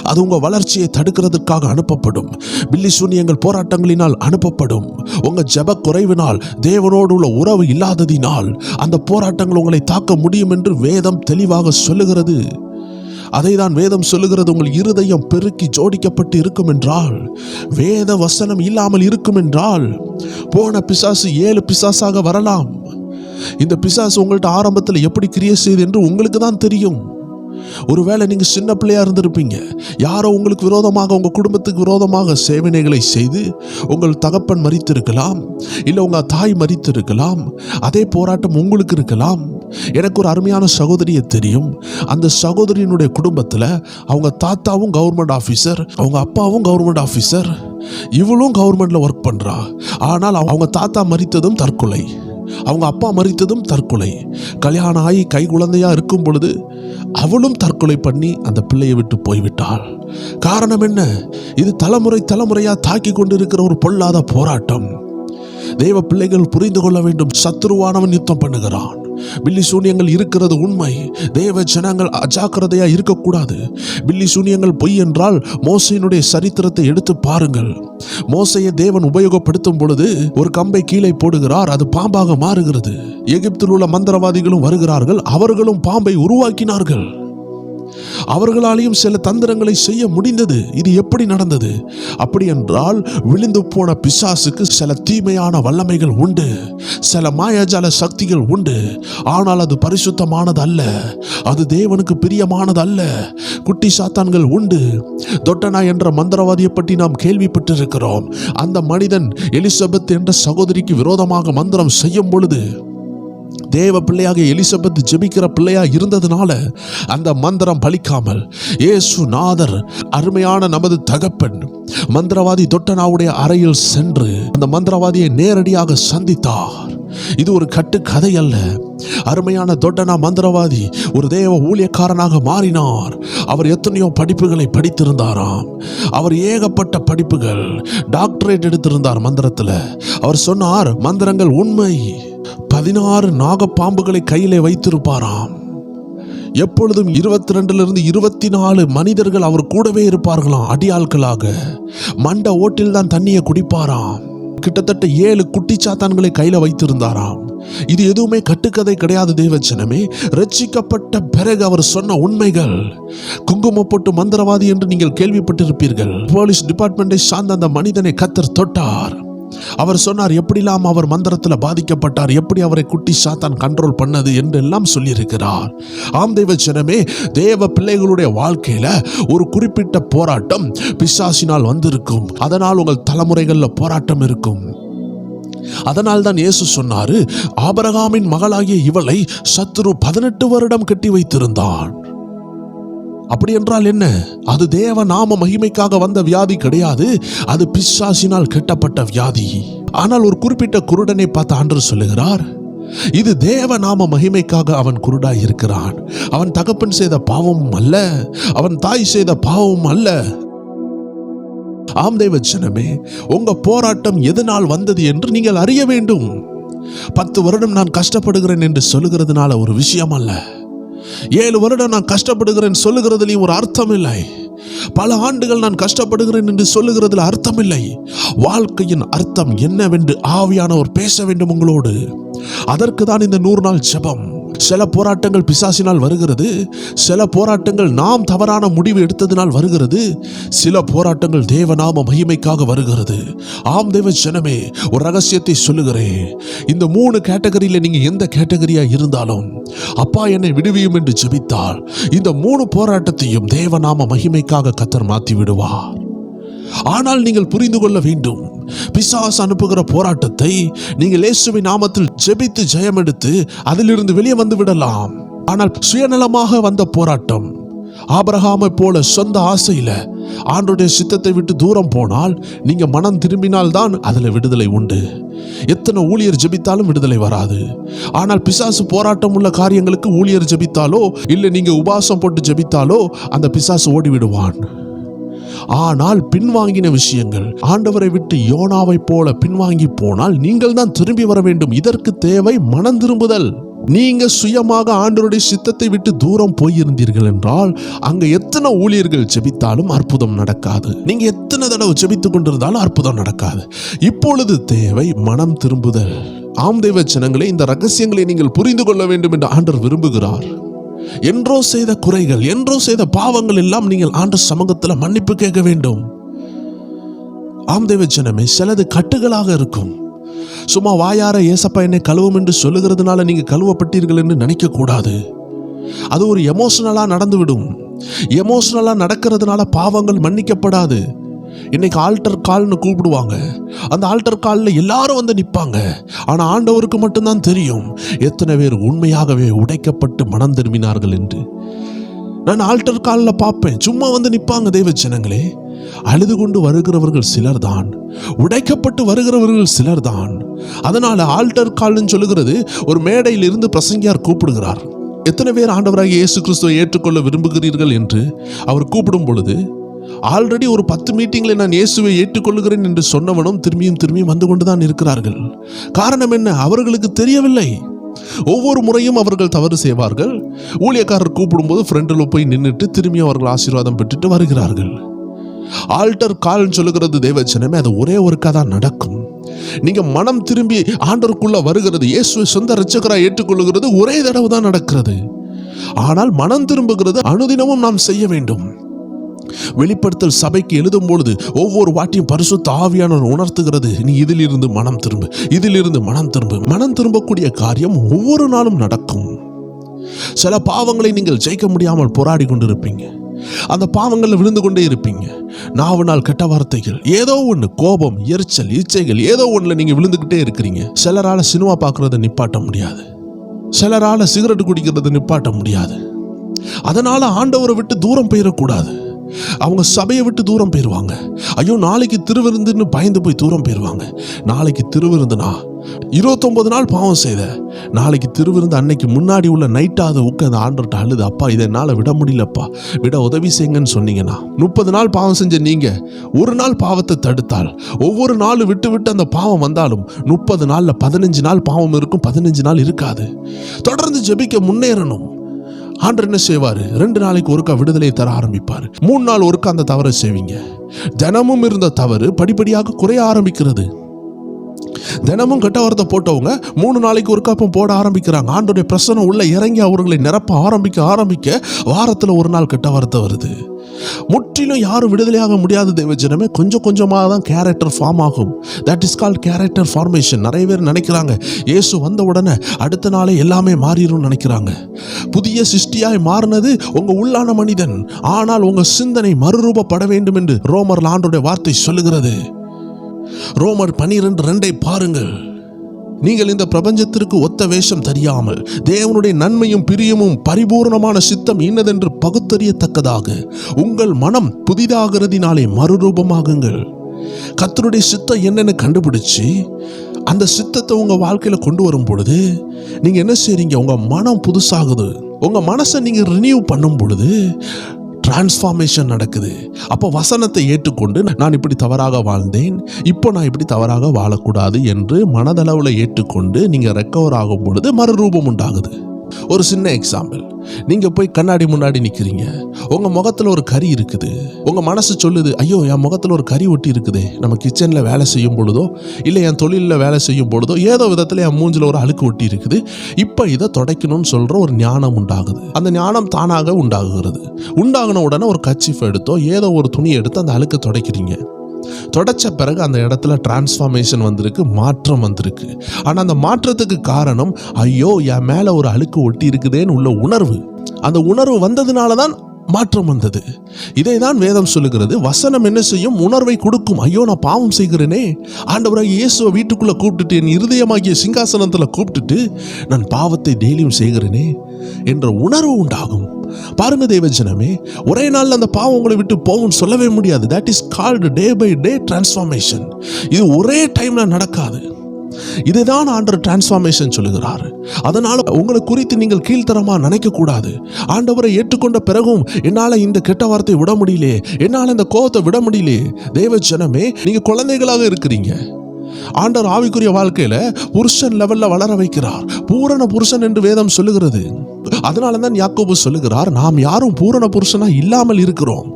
அது உங்க வளர்ச்சியை தடுக்கிறதுக்காக அனுப்பப்படும். பில்லி சூனியங்கள் போராட்டங்களினால் அனுப்பப்படும். உங்க ஜெப குறைவினால், தேவனோடு உள்ள உறவு இல்லாததினால் அந்த போராட்டங்கள் உங்களை தாக்க முடியும் என்று வேதம் தெளிவாக சொல்லுகிறது. அதை தான் வேதம் சொல்லுகிறது. உங்கள் இருதயம் பெருக்கி ஜோடிக்கப்பட்டு இருக்கும் என்றால், வேத வசனம் இல்லாமல் இருக்கும் என்றால், போன பிசாசு 7 பிசாசாக வரலாம். இந்த பிசாசு உங்கள்ட்ட ஆரம்பத்தில் எப்படி கிரியை செய்து என்று உங்களுக்கு தான் தெரியும். ஒருவேளை நீங்க சின்ன பிள்ளையா இருந்திருப்பீங்க. யாரோ உங்களுக்கு விரோதமாக, உங்க குடும்பத்துக்கு விரோதமாக சேவனைகளை செய்து உங்கள் தகப்பன் மரித்திருக்கலாம், இல்லை உங்க தாய் மரித்திருக்கலாம். அதே போராட்டம் உங்களுக்கு இருக்கலாம். எனக்கு ஒரு அருமையான சகோதரியை தெரியும். அந்த சகோதரியினுடைய குடும்பத்தில் அவங்க தாத்தாவும் கவர்மெண்ட் ஆஃபீஸர், அவங்க அப்பாவும் கவர்மெண்ட் ஆஃபீஸர், இவளும் கவர்மெண்ட்ல ஒர்க் பண்றா. ஆனால் அவங்க தாத்தா மரித்ததும் தற்கொலை, அவங்க அப்பா மரித்ததும் தற்கொலை. கல்யாணம் ஆகி கை குழந்தையா இருக்கும் பொழுது அவளும் தற்கொலை பண்ணி அந்த பிள்ளையை விட்டு போய்விட்டாள். காரணம் என்ன? இது தலைமுறையா தாக்கி கொண்டிருக்கிற ஒரு பொல்லாத போராட்டம். தேவ பிள்ளைகள் புரிந்து கொள்ள வேண்டும். சத்துருவானவன் யுத்தம் பண்ணுகிறான். பில்லி சூனியங்கள் இருக்கிறது உண்மை. தேவ ஜனங்கள் அஜாக்கிரதையா இருக்கக்கூடாது. பில்லி சூனியங்கள் பொய் என்றால் மோசையினுடைய சரித்திரத்தை எடுத்து பாருங்கள். மோசையை தேவன் உபயோகப்படுத்தும் பொழுது ஒரு கம்பை கீழே போடுகிறார், அது பாம்பாக மாறுகிறது. எகிப்தில் உள்ள மந்திரவாதிகளும் வருகிறார்கள், அவர்களும் பாம்பை உருவாக்கினார்கள். அவர்களாலேயும் சில தந்திரங்களை செய்ய முடிந்தது. இது எப்படி நடந்தது? அப்படி என்றால் விழுந்து போன பிசாசுக்கு சில தீமையான வல்லமைகள் உண்டு, சில மாயாஜால சக்திகள் உண்டு. ஆனால் அது பரிசுத்தமானது அல்ல, அது தேவனுக்கு பிரியமானது அல்ல. குட்டி சாத்தான்கள் உண்டு. தொட்டனா என்ற மந்திரவாதியை பற்றி நாம் கேள்விப்பட்டிருக்கிறோம். அந்த மனிதன் எலிசபெத் என்ற சகோதரிக்கு விரோதமாக மந்திரம் செய்யும் பொழுது தேவ பிள்ளையாக எலிசபெத் ஜெபிக்கிற பிள்ளையா இருந்ததுனால அந்த மந்திரம் பலிக்காமல் இயேசு நாதர், அருமையான நமது தகப்பன், மந்திரவாதி தொட்டனாவுடைய அறையில் சென்று அந்த மந்திரவாதியை நேரடியாக சந்தித்தார். இது ஒரு கட்டு கதை அல்ல. அருமையான தொட்டனா மந்திரவாதி ஒரு தேவ ஊழியக்காரனாக மாறினார். அவர் எத்தனையோ படிப்புகளை படித்திருந்தாராம். அவர் ஏகப்பட்ட படிப்புகள், டாக்டரேட் எடுத்திருந்தார் மந்திரத்தில். அவர் சொன்னார், மந்திரங்கள் உண்மை. 16 நாகப்பாம்புகளை கையிலே வைத்திருப்பாராம். எப்பொழுதும் 22 24 மனிதர்கள் அவர் கூடவே இருப்பார்களாம் அடியாட்களாக. மண்ட ஓட்டில் தான் தண்ணியை குடிப்பாராம். கிட்டத்தட்ட 7 குட்டிச்சாத்தான்களை கையில வைத்திருந்தாராம். இது எதுவுமே கட்டுக்கதை கிடையாது தேவஜனமே. ரட்சிக்கப்பட்ட பிறகு அவர் சொன்ன உண்மைகள். குங்குமம் போட்டு மந்திரவாதி என்று நீங்கள் கேள்விப்பட்டிருப்பீர்கள். போலீஸ் டிபார்ட்மெண்டை சார்ந்த அந்த மனிதனை கர்த்தர் தொட்டார். அவர் சொன்னார் எப்படிலாம் அவர் மந்திரத்தில் பாதிக்கப்பட்டார், எப்படி அவரை குட்டி சாத்தான் கண்ட்ரோல் பண்ணது என்றெல்லாம் சொல்லியிருக்கிறார். ஆம் தேவ ஜனமே, தேவ பிள்ளைகளுடைய வாழ்க்கையில ஒரு குறிப்பிட்ட போராட்டம் பிசாசினால் வந்திருக்கும். அதனால் உங்கள் தலைமுறைகளில் போராட்டம் இருக்கும். அதனால் தான் இயேசு சொன்னாரு, ஆபிரகாமின் மகளாகிய இவளை சத்துரு 18 வருடம் கட்டி வைத்திருந்தான். அப்படி என்றால் என்ன? அது தேவ நாம மகிமைக்காக வந்த வியாதி கிடையாது, அது பிசாசினால் கெட்டப்பட்ட வியாதி. ஆனால் ஒரு குறிப்பிட்ட குருடனை பார்த்து ஆண்டவர் சொல்லுகிறார், இது தேவ நாம மகிமைக்காக அவன் குருடாய் இருக்கிறான். அவன் தகப்பன் செய்த பாவமும் அல்ல, அவன் தாய் செய்த பாவமும் அல்ல. ஆம் தேவ ஜனமே, உங்க போராட்டம் எதனால் வந்தது என்று நீங்கள் அறிய வேண்டும். 10 வருடம் நான் கஷ்டப்படுகிறேன் என்று சொல்லுகிறதுனால ஒரு விஷயம் அல்ல. 7 வருடம் நான் கஷ்டப்படுகிறேன் சொல்லுகிறதுலையும் ஒரு அர்த்தம் இல்லை. பல ஆண்டுகள் நான் கஷ்டப்படுகிறேன் என்று சொல்லுகிறதுல அர்த்தம் இல்லை. வாழ்க்கையின் அர்த்தம் என்னவென்று ஆவியானவர் பேச வேண்டும் உங்களோடு. அதற்கு தான் இந்த 100 நாள் ஜெபம். சில போராட்டங்கள் பிசாசினால் வருகிறது, சில போராட்டங்கள் நாம் தவறான முடிவு எடுத்ததினால் வருகிறது, சில போராட்டங்கள் தேவநாம மகிமைக்காக வருகிறது. ஆம் தேவ ஜனமே, ஒரு ரகசியத்தை சொல்லுகிறேன். இந்த 3 கேட்டகரியில நீங்க எந்த கேட்டகரியா இருந்தாலும், அப்பா என்னை விடுவியும் என்று ஜெபித்தால் இந்த 3 போராட்டத்தையும் தேவநாம மகிமைக்காக கர்த்தர் மாற்றி விடுவார். ஆனால் நீங்கள் புரிந்து கொள்ள வேண்டும், பிசாசு அனுப்புகிற போராட்டத்தை நீங்கள் இயேசுவின் நாமத்தில் ஜெபித்து ஜெயம் எடுத்து அதிலிருந்து வெளியே வந்து விடலாம். ஆனால் சுயநலமாக வந்த போராட்டம், ஆபிரகாமை போல சொந்த ஆசையில ஆண்டவருடைய சித்தத்தை விட்டு தூரம் போனால், நீங்க மனம் திரும்பினால் தான் அதுல விடுதலை உண்டு. எத்தனை ஊழியர் ஜெபித்தாலும் விடுதலை வராது. ஆனால் பிசாசு போராட்டம் உள்ள காரியங்களுக்கு ஊழியர் ஜெபித்தாலோ இல்லை நீங்க உபாசம் போட்டு ஜெபித்தாலோ அந்த பிசாசு ஓடிவிடுவான். ஆனால் பின்வாங்கின விஷயங்கள், ஆண்டவரை விட்டு யோனாவை போல பின்வாங்கி போனால் நீங்கள் தான் திரும்பி வர வேண்டும். இதற்கு தேவை மனம் திரும்புதல். நீங்க சுயமாக ஆண்டவருடைய சித்தத்தை விட்டு தூரம் போயிருந்தீர்கள் என்றால் அங்க எத்தனை ஊழியர்கள் ஜெபித்தாலும் அற்புதம் நடக்காது. நீங்க எத்தனை தடவை ஜெபித்துக் கொண்டிருந்தாலும் அற்புதம் நடக்காது. இப்பொழுது தேவை மனம் திரும்புதல். ஆம் தெய்வ ஜனங்களே, இந்த ரகசியங்களை நீங்கள் புரிந்து கொள்ள வேண்டும் என்று ஆண்டவர் விரும்புகிறார். என்றோ செய்த குறைகள், என்றோ செய்த பாவங்கள் எல்லாம் நீங்கள் ஆண்டவர் சமூகத்தில் மன்னிப்பு கேட்க வேண்டும். ஆம் தெய்வ ஜனமே, சிலது கட்டுகளாக இருக்கும். சும்மா வாயார ஏசப்பா என்னை கழுவும் என்று சொல்லுகிறதுனால நீங்க கழுவப்பட்டீர்கள் என்று நினைக்க கூடாது. அது ஒரு எமோஷனலா நடந்துவிடும். எமோஷனலா நடக்கிறதுனால பாவங்கள் மன்னிக்கப்படாது. இன்னைக்கு ஆல்டர் கால்னு கூப்பிடுவாங்க. அந்த ஆல்டர் காலில் எல்லாரும் வந்து நிற்பாங்க. ஆனா ஆண்டவருக்கு மட்டும்தான் தெரியும் எத்தனை பேர் உண்மையாகவே உடைக்கப்பட்டு மனம் திரும்பினார்கள் என்று. நான் ஆல்டர் காலில் பார்ப்பேன், சும்மா வந்து நிற்பாங்க. தெய்வ ஜனங்களே, அழுது கொண்டு வருகிறவர்கள் சிலர் தான், உடைக்கப்பட்டு வருகிறவர்கள் சிலர் தான். அதனால ஆல்டர் கால்னு சொல்லுகிறது ஒரு மேடையில் இருந்து பிரசங்கியார் கூப்பிடுகிறார். எத்தனை பேர் ஆண்டவராக இயேசு கிறிஸ்துவை ஏற்றுக்கொள்ள விரும்புகிறீர்கள் என்று அவர் கூப்பிடும் பொழுது, ஆல்ரெடி ஒரு 10 மீட்டிங்ல நான் இயேசுவை ஏற்றுக்கொள்ளுகிறேன் என்று சொன்னவனும் திரும்பியும் வந்து கொண்டுதான் இருக்கிறார்கள். காரணம் என்ன? அவர்களுக்கு தெரியவில்லை. ஒவ்வொரு முறையும் அவர்கள் தவறு செய்வார்கள். ஊழியக்காரர் கூப்பிடும்போது ஃப்ரெண்டில் போய் நின்றுட்டு திரும்பி அவர்கள் ஆசீர்வாதம் பெற்றுட்டு வருகிறார்கள். ஆல்டர் கால் சொல்லுகிறது தேவ ஜனமே, அது ஒரே ஒருக்கா தான் நடக்கும். நீங்க மனம் திரும்பி ஆண்டவருக்குள்ள வருகிறது, இயேசுவை சொந்த இரட்சகராய் ஏற்றுக்கொள்ளுகிறது ஒரே தடவை தான் நடக்கிறது. ஆனால் மனம் திரும்புகிறது அனுதினமும் நாம் செய்ய வேண்டும். வெளிப்படுத்தல் சபைக்கு எழுதும் பொழுது ஒவ்வொரு வாட்டியும் பரிசுத்த ஆவியானவர் உணர்த்துகிறது, நீ இதிலிருந்து மனம் திரும்பு, இதிலிருந்து மனம் திரும்பு. மனம் திரும்பக்கூடிய காரியம் ஒவ்வொரு நாளும் நடக்கும். சில பாவங்களை நீங்கள் ஜெயிக்க முடியாமல் போராடி கொண்டிருப்பீங்க. அந்த பாவங்களில் விழுந்து கொண்டே இருப்பீங்க. நாவனால் கெட்ட வார்த்தைகள், ஏதோ ஒன்று, கோபம், எரிச்சல், இச்சைகள், ஏதோ ஒன்றுல நீங்க விழுந்துகிட்டே இருக்கிறீங்க. சிலரால சினிமா பார்க்கறத நிப்பாட்ட முடியாது. சிலரால சிகரெட் குடிக்கிறத நிப்பாட்ட முடியாது. அதனால ஆண்டவரை விட்டு தூரம் போயிடக்கூடாது. அவங்க சபையை விட்டு தூரம் போயிடுவாங்க. ஐயோ நாளைக்கு திருவிருந்துன்னு பயந்து போய் தூரம் போயிடுவாங்க. நாளைக்கு திருவிருந்துனா 29 நாள் பாவம் செய்த, நாளைக்கு திருவிருந்து அன்னைக்கு முன்னாடி உள்ள நைட்டாவது உட்காந்து ஆண்டவர்கிட்ட அழுது, அப்பா இதை என்னால் விட முடியலப்பா, விட உதவி செய்யுங்கன்னு சொன்னீங்கன்னா, 30 நாள் பாவம் செஞ்ச நீங்க ஒரு நாள் பாவத்தை தடுத்தால், ஒவ்வொரு நாளும் விட்டு விட்டு அந்த பாவம் வந்தாலும் 30 நாள்ல 15 நாள் பாவம் இருக்கும், 15 நாள் இருக்காது. தொடர்ந்து ஜெபிக்க முன்னேறணும். ஆண்டவர் என்ன செய்வாரு? 2 நாளைக்கு ஒருக்கா விடுதலை தர ஆரம்பிப்பாரு. 3 நாள் ஒருக்கா அந்த தவறை செய்வீங்க. தினமும் இருந்த தவறு படிப்படியாக குறைய ஆரம்பிக்கிறது. தினமும் கெட்ட வார்த்தை போட்டவங்க 3 நாளைக்கு ஒரு கப்பம் போட ஆரம்பிக்கிறாங்க. ஆண்டோடைய பிரசனம் உள்ள இறங்கி அவர்களை நிரப்ப ஆரம்பிக்க வாரத்தில் ஒரு நாள் கெட்ட வார்த்தை வருது. முற்றிலும் யாரும் விடுதலையாக முடியாத தெய்வ ஜனமே, கொஞ்சம் கொஞ்சமாக தான் கேரக்டர் ஃபார்ம் ஆகும். That is called character formation. நிறைய பேர் நினைக்கிறாங்க இயேசு வந்த உடனே அடுத்த நாளே எல்லாமே மாறிடும் நினைக்கிறாங்க. புதிய சிருஷ்டியாய் மாறினது உங்க உள்ளான மனிதன். ஆனால் உங்க சிந்தனை மறுரூபப்பட வேண்டும் என்று ரோமர் ஆண்டோடைய வார்த்தை சொல்லுகிறது. ரோமர் 12:2 பாருங்கள். நீங்கள் இந்த பிரபஞ்சத்திற்கு ஒத்த வேஷம் தெரியாமல் தேவனுடைய நன்மையும் பிரியமும் பரிபூர்ணமான சித்தம் இன்னதென்று பகுத்தறியத்தக்கதாக உங்கள் மனம் புதிதாகிறதினாலே மறுரூபமாகுங்கள். கர்த்தருடைய சித்தம் என்னன்னு கண்டுபிடிச்சு அந்த சித்தத்தை உங்க வாழ்க்கையில கொண்டு வரும் பொழுது நீங்க என்ன செய்றீங்க? உங்க மனம் புதுசாகுது. உங்க மனசை நீங்க ரினியூ பண்ணும் பொழுது டிரான்ஸ்ஃபார்மேஷன் நடக்குது. அப்போ வசனத்தை ஏற்றுக்கொண்டு நான் இப்படி தவறாக வாழ்ந்தேன், இப்போ நான் இப்படி தவறாக வாழக்கூடாது என்று மனதளவில் ஏற்றுக்கொண்டு நீங்கள் ரெக்கவர் ஆகும் பொழுது மறுரூபம் உண்டாகுது. ஒரு சின்ன எக்ஸாம்பிள், நீங்க போய் கண்ணாடி முன்னாடி நிற்கிறீங்க. உங்க முகத்தில் ஒரு கரி இருக்குது. உங்க மனசு சொல்லுது, ஐயோ என் முகத்தில் ஒரு கரி ஒட்டி இருக்குதே. நம்ம கிச்சனில் வேலை செய்யும் பொழுதோ இல்லை என் தொழிலில் வேலை செய்யும் பொழுதோ ஏதோ விதத்தில் என் மூஞ்சில் ஒரு அழுக்கு ஒட்டி இருக்குது. இப்போ இதை துடைக்கணும்னு சொல்கிற ஒரு ஞானம் உண்டாகுது. அந்த ஞானம் தானாக உண்டாகுகிறது. உண்டாகின உடனே ஒரு கர்ச்சீஃப் எடுத்தோ ஏதோ ஒரு துணி எடுத்து அந்த அழுக்கை துடைக்கிறீங்க. தொடச்ச பிறகு அந்த இடத்துல டிரான்ஸ்ஃபார்மேஷன் வந்திருக்கு, மாற்றம் வந்திருக்கு. ஆனால் அந்த மாற்றத்துக்கு காரணம், ஐயோ என் மேலே ஒரு அழுக்கு ஒட்டி இருக்குதேன்னு உள்ள உணர்வு. அந்த உணர்வு வந்ததுனால தான் மாற்றம் வந்தது. இதை தான் வேதம் சொல்லுகிறது. வசனம் என்ன செய்யும்? உணர்வை கொடுக்கும். ஐயோ, நான் பாவம் செய்கிறேனே, ஆண்டவராகிய இயேசுவை வீட்டுக்குள்ள கூப்பிட்டுட்டு, என் இருதயமாகிய சிங்காசனத்துல கூப்பிட்டுட்டு, நான் பாவத்தை டெய்லியும் செய்கிறேனே என்ற உணர்வு உண்டாகும். பாருங்க தேவஜனமே, ஒரே நாள் அந்த பாவம் உங்களை விட்டு போகும் சொல்லவே முடியாது. That is called day by day transformation. இது ஒரே டைம்ல நடக்காது. இதுதான் ஆண்டவர் டிரான்ஸ்ஃபார்மேஷன் சொல்லுகிறார். அதனால உங்களை குறித்து நீங்கள் கீழ்த்தரமா நினைக்க கூடாது. ஆண்டவரை ஏற்றுக்கொண்ட பிறகும் என்னால இந்த கெட்ட வார்த்தை விட முடியலையே, என்னால இந்த கோபத்தை விட முடியலையே. தேவ ஜனமே, நீங்க குழந்தைகளாக இருக்கிறீங்க. ஆண்டவர் ஆவிக்குரிய வாழ்க்கையில புருஷன் லெவல்ல வளர வைக்கிறார். பூரண புருஷன் என்று வேதம் சொல்லுகிறது. அதனாலதான் யாக்கோபு சொல்லுகிறார், நாம் யாரும் பூரண புருஷனா இல்லாமல் இருக்கிறோம்.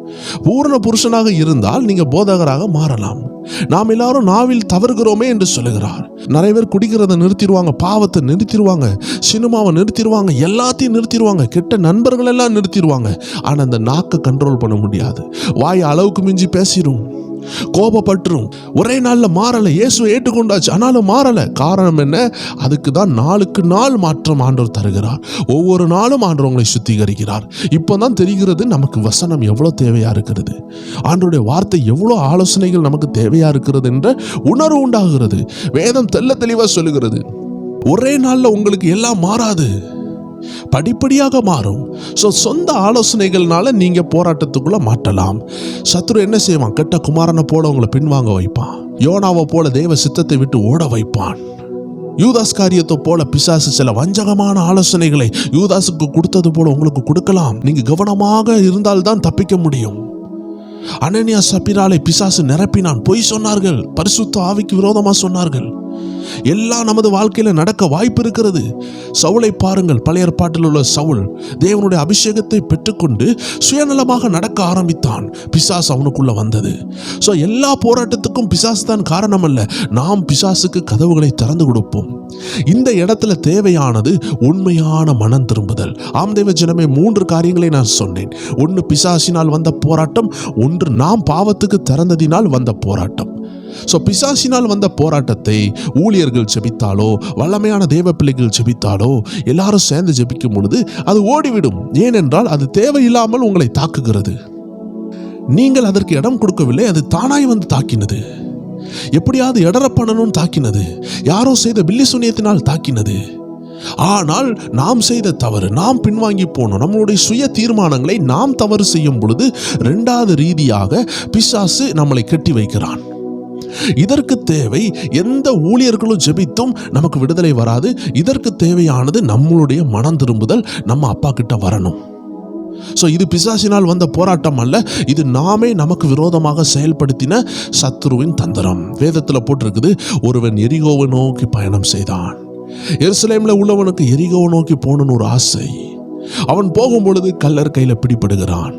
பூரண புருஷனாக இருந்தால் நீங்க போதகராக மாறலாம். நாம் எல்லாரும் நாவில் தவறுகிறோமே என்று சொல்லுகிறார். நிறைய பேர் குடிக்கிறத நிறுத்திடுவாங்க, பாவத்தை நிறுத்திடுவாங்க, சினிமாவை நிறுத்திடுவாங்க, எல்லாத்தையும் நிறுத்திடுவாங்க, கெட்ட நண்பர்கள் எல்லாம் நிறுத்திடுவாங்க. ஆனா அந்த நாக்கை கண்ட்ரோல் பண்ண முடியாது. வாய் அளவுக்கு மிஞ்சி பேசிடும், கோபப்பட்டுரும். ஒரே நாள்ல மாறல. இயேசு ஏற்றுக்கொண்டாச்சு, ஆனாலும் மாறல. காரணம் என்ன? அதுக்கு தான் நாளுக்கு நாள் மாற்றம் ஆண்டவர் தருகிறார். ஒவ்வொரு நாளும் ஆண்டவர் உங்களை சுத்திகரிக்கிறார். இப்போதான் தெரிகிறது நமக்கு வசனம் எவ்வளவு தேவையா இருக்கிறது, ஆண்டவருடைய வார்த்தை எவ்வளவு ஆலோசனைகள் நமக்கு தேவையா இருக்கிறது என்ற உணர்வு உண்டாகிறது. வேதம் தெள்ள தெளிவா சொல்லுகிறது. ஒரே நாள்ல உங்களுக்கு எல்லாம் மாறாது, படிப்படியாக மாறும். சொந்த ஆலோசனைகள்னால நீங்க போராட்டத்துக்குள்ள மாட்டலாம். சத்ரு என்ன செய்வான்? கெட்ட குமாரனை போல உங்களை பின்வாங்க வைப்பான். யோனாவை போல தேவ சித்தத்தை விட்டு ஓட வைப்பான். யூதாஸ் காரியத்தை போல பிசாசு சில வஞ்சகமான ஆலோசனைகளை யூதாசுக்கு கொடுத்தது போல உங்களுக்கு கொடுக்கலாம். நீங்க கவனமாக இருந்தால்தான் தப்பிக்க முடியும். அனனியா சப்பீராலை பிசாசு நிரப்பினான். பொய் சொன்னார்கள், பரிசுத்த ஆவிக்கு விரோதமா சொன்னார்கள். எல்லாம் நமது வாழ்க்கையில நடக்க வாய்ப்பு இருக்கிறது. சவுலை பாருங்கள். பழைய ஏற்பாட்டில் உள்ள சவுல் தேவனுடைய அபிஷேகத்தை பெற்றுக்கொண்டு சுயநலமாக நடக்க ஆரம்பித்தான். பிசாசு அவனுக்குள்ள வந்தது. எல்லா போராட்டத்துக்கும் பிசாசு தான் காரணம் அல்ல. நாம் பிசாசுக்கு கதவுகளை திறந்து கொடுப்போம். இந்த இடத்துல தேவையானது உண்மையான மனம் திரும்புதல். ஆம் தேவ ஜனமே, 3 காரியங்களை நான் சொன்னேன். 1 பிசாசினால் வந்த போராட்டம், 1 நாம் பாவத்துக்கு திறந்ததினால் வந்த போராட்டம். பிசாசினால் வந்த போராட்டத்தை ஊழியர்கள் ஜெபித்தாலோ, வல்லமையான தேவ பிள்ளைகள் ஜெபித்தாலோ, எல்லாரும் சேர்ந்து ஜெபிக்கும் பொழுது அது ஓடிவிடும். ஏனென்றால் அது தேவையில்லாமல் உங்களை தாக்குகிறது. நீங்கள் அதற்கு இடம் கொடுக்கவில்லை, அது தானாய் வந்து தாக்கினது. எப்படியாவது இடர பண்ணணும் தாக்கினது. யாரோ செய்த பில்லி சுனியத்தினால் தாக்கினது. ஆனால் நாம் செய்த தவறு, நாம் பின்வாங்கி போனோம். நம்மளுடைய சுய தீர்மானங்களை நாம் தவறு செய்யும் பொழுது 2வது ரீதியாக பிசாசு நம்மளை கட்டி வைக்கிறான். இதற்கு தேவை, எந்த ஊழியர்களும் ஜெபித்தும் நமக்கு விடுதலை வராது. இதற்கு தேவையானது நம்மளுடைய மனம் திரும்புதல், நம்ம அப்பா கிட்ட வரணும். இது பிசாசினால் வந்த போராட்டம் அல்ல, இது நாமே நமக்கு விரோதமாக செயல்படுத்தின சத்துருவின் தந்திரம். வேதத்துல போட்டிருக்குது, ஒருவன் எரிகோவை நோக்கி பயணம் செய்தான். எருசலேம்ல உள்ளவனுக்கு எரிகோவை நோக்கி போகணும்னு ஒரு ஆசை. அவன் போகும் பொழுது கல்லர் கையில பிடிபடுகிறான்.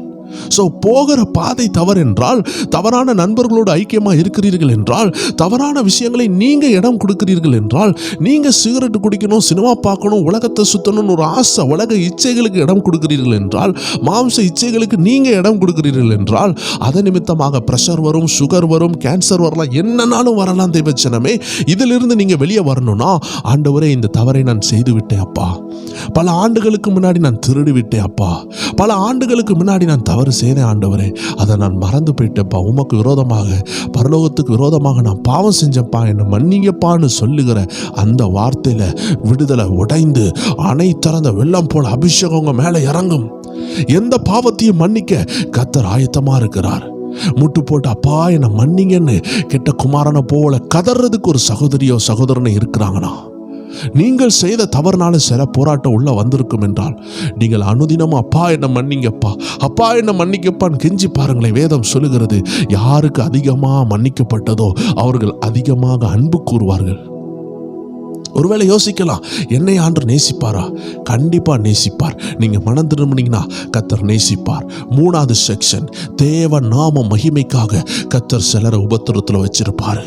போகிற பாதை தவறென்றால், தவறான நண்பர்களோடு ஐக்கியமா இருக்கிறீர்கள் என்றால், தவறான விஷயங்களை நீங்க இடம் கொடுக்கிறீர்கள் என்றால், நீங்க சிகரெட் குடிக்கணும், சினிமா பார்க்கணும், உலகத்தை சுத்தணும்னு ஒரு ஆசை, உலக இச்சைகளுக்கு இடம் கொடுக்கிறீர்கள் என்றால், மாம்ச இச்சைகளுக்கு நீங்க இடம் கொடுக்கிறீர்கள் என்றால், அதன் நிமித்தமாக பிரஷர் வரும், சுகர் வரும், கேன்சர் வரலாம், என்னன்னாலும் வரலாம். தேவச்சனமே, இதிலிருந்து நீங்க வெளியே வரணும்னா, ஆண்டவரே, இந்த தவறை நான் செய்து விட்டேன் அப்பா. பல ஆண்டுகளுக்கு முன்னாடி நான் திருடி விட்டேன் அப்பா. பல ஆண்டுகளுக்கு முன்னாடி நான் தவறு செய்தேன் ஆண்டவரே, அதை நான் மறந்து போயிட்டேன்ப்பா. உமக்கு விரோதமாக, பரலோகத்துக்கு விரோதமாக நான் பாவம் செஞ்சப்பா, என்னை மன்னிங்கப்பான்னு சொல்லுகிற அந்த வார்த்தையில விடுதலை உடைந்து அணை திறந்த வெள்ளம் போல அபிஷேகம் உங்க மேல இறங்கும். எந்த பாவத்தையும் மன்னிக்க கர்த்தர் ஆயத்தமா இருக்கிறார். முட்டு போட்டு அப்பா என்னை மன்னிங்கன்னு கெட்ட குமாரனை போல கதறதுக்கு ஒரு சகோதரியோ சகோதரனை இருக்கிறாங்கன்னா, நீங்கள் செய்த தவறுனால சில போராட்டம் உள்ள வந்திருக்கும் என்றால், நீங்கள் அனுதினமும் அப்பா என்ன மன்னிங்கப்பா, அப்பா என்ன மன்னிக்கப்பான்னு கெஞ்சி பாருங்களேன். வேதம் சொல்லுகிறது, யாருக்கு அதிகமாக மன்னிக்கப்பட்டதோ அவர்கள் அதிகமாக அன்பு கூறுவார்கள். ஒருவேளை யோசிக்கலாம், என்னை ஆண்டவர் நேசிப்பாரா? கண்டிப்பா நேசிப்பார். நீங்க மனம் திரும்பினீங்கன்னா கர்த்தர் நேசிப்பார். 3வது செக்ஷன், தேவ நாம மகிமைக்காக கர்த்தர் சிலரை உபத்திரத்துல வச்சிருப்பாரு.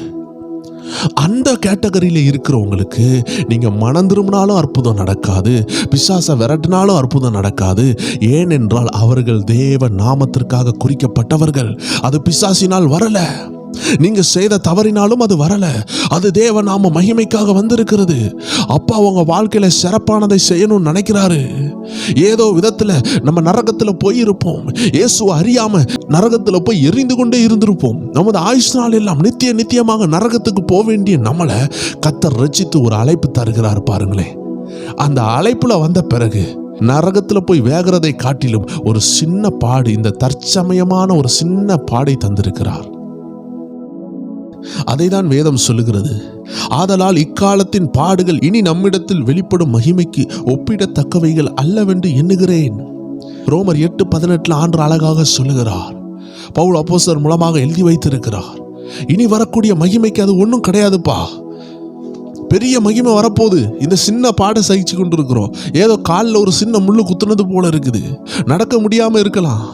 அந்த கேட்டகரியில இருக்கிறவங்களுக்கு நீங்க மனம் திரும்பினாலும் அற்புதம் நடக்காது, பிசாசை விரட்டினாலும் அற்புதம் நடக்காது. ஏனென்றால் அவர்கள் தேவ நாமத்திற்காக குறிக்கப்பட்டவர்கள். அது பிசாசினால் வரல. நீங்க செய்த தவறினாலும் அது வரல, அது தேவ நாம மகிமைக்காக வந்திருக்கிறது. அப்பா உங்க வாழ்க்கையில சிறப்பானதை செய்யணும்னு நினைக்கிறாரு. ஏதோ விதத்துல நம்ம நரகத்துல போய் இருப்போம், இயேசுவை அறியாம நரகத்துல போய் எரிந்து கொண்டே இருந்திருப்போம். நமது ஆயுஷ் நாள் எல்லாம் நித்தியமாக நரகத்துக்கு போக வேண்டிய நம்மளை கர்த்தர் ரட்சித்து ஒரு அழைப்பு தருகிறார் பாருங்களேன். அந்த அழைப்புல வந்த பிறகு நரகத்துல போய் வேகிறதை காட்டிலும் ஒரு சின்ன பாடு, இந்த தற்சமயமான ஒரு சின்ன பாடை தந்திருக்கிறார். அதைதான் வேதம் சொல்லுகிறது. ஆதலால் இக்காலத்தின் பாடுகள் இனி நம்மிடத்தில் வெளிப்படும் மகிமைக்கு ஒப்பிடத்தக்கவைகள் அல்லவென்று எண்ணுகிறேன். ரோமர் 8:18 ஆண்டு அழகாக சொல்லுகிறார். பவுல் அப்போஸ்தலர் மூலமாக எழுதி வைத்திருக்கிறார். இனி வரக்கூடிய மகிமைக்கு அது ஒன்றும் கிடையாதுப்பா. பெரிய மகிமை வரப்போகுது. இந்த சின்ன பாட சகிச்சு கொண்டு இருக்கிறோம். ஏதோ காலில் ஒரு சின்ன முள்ளு குத்துனது போல இருக்குது. நடக்க முடியாம இருக்கலாம்.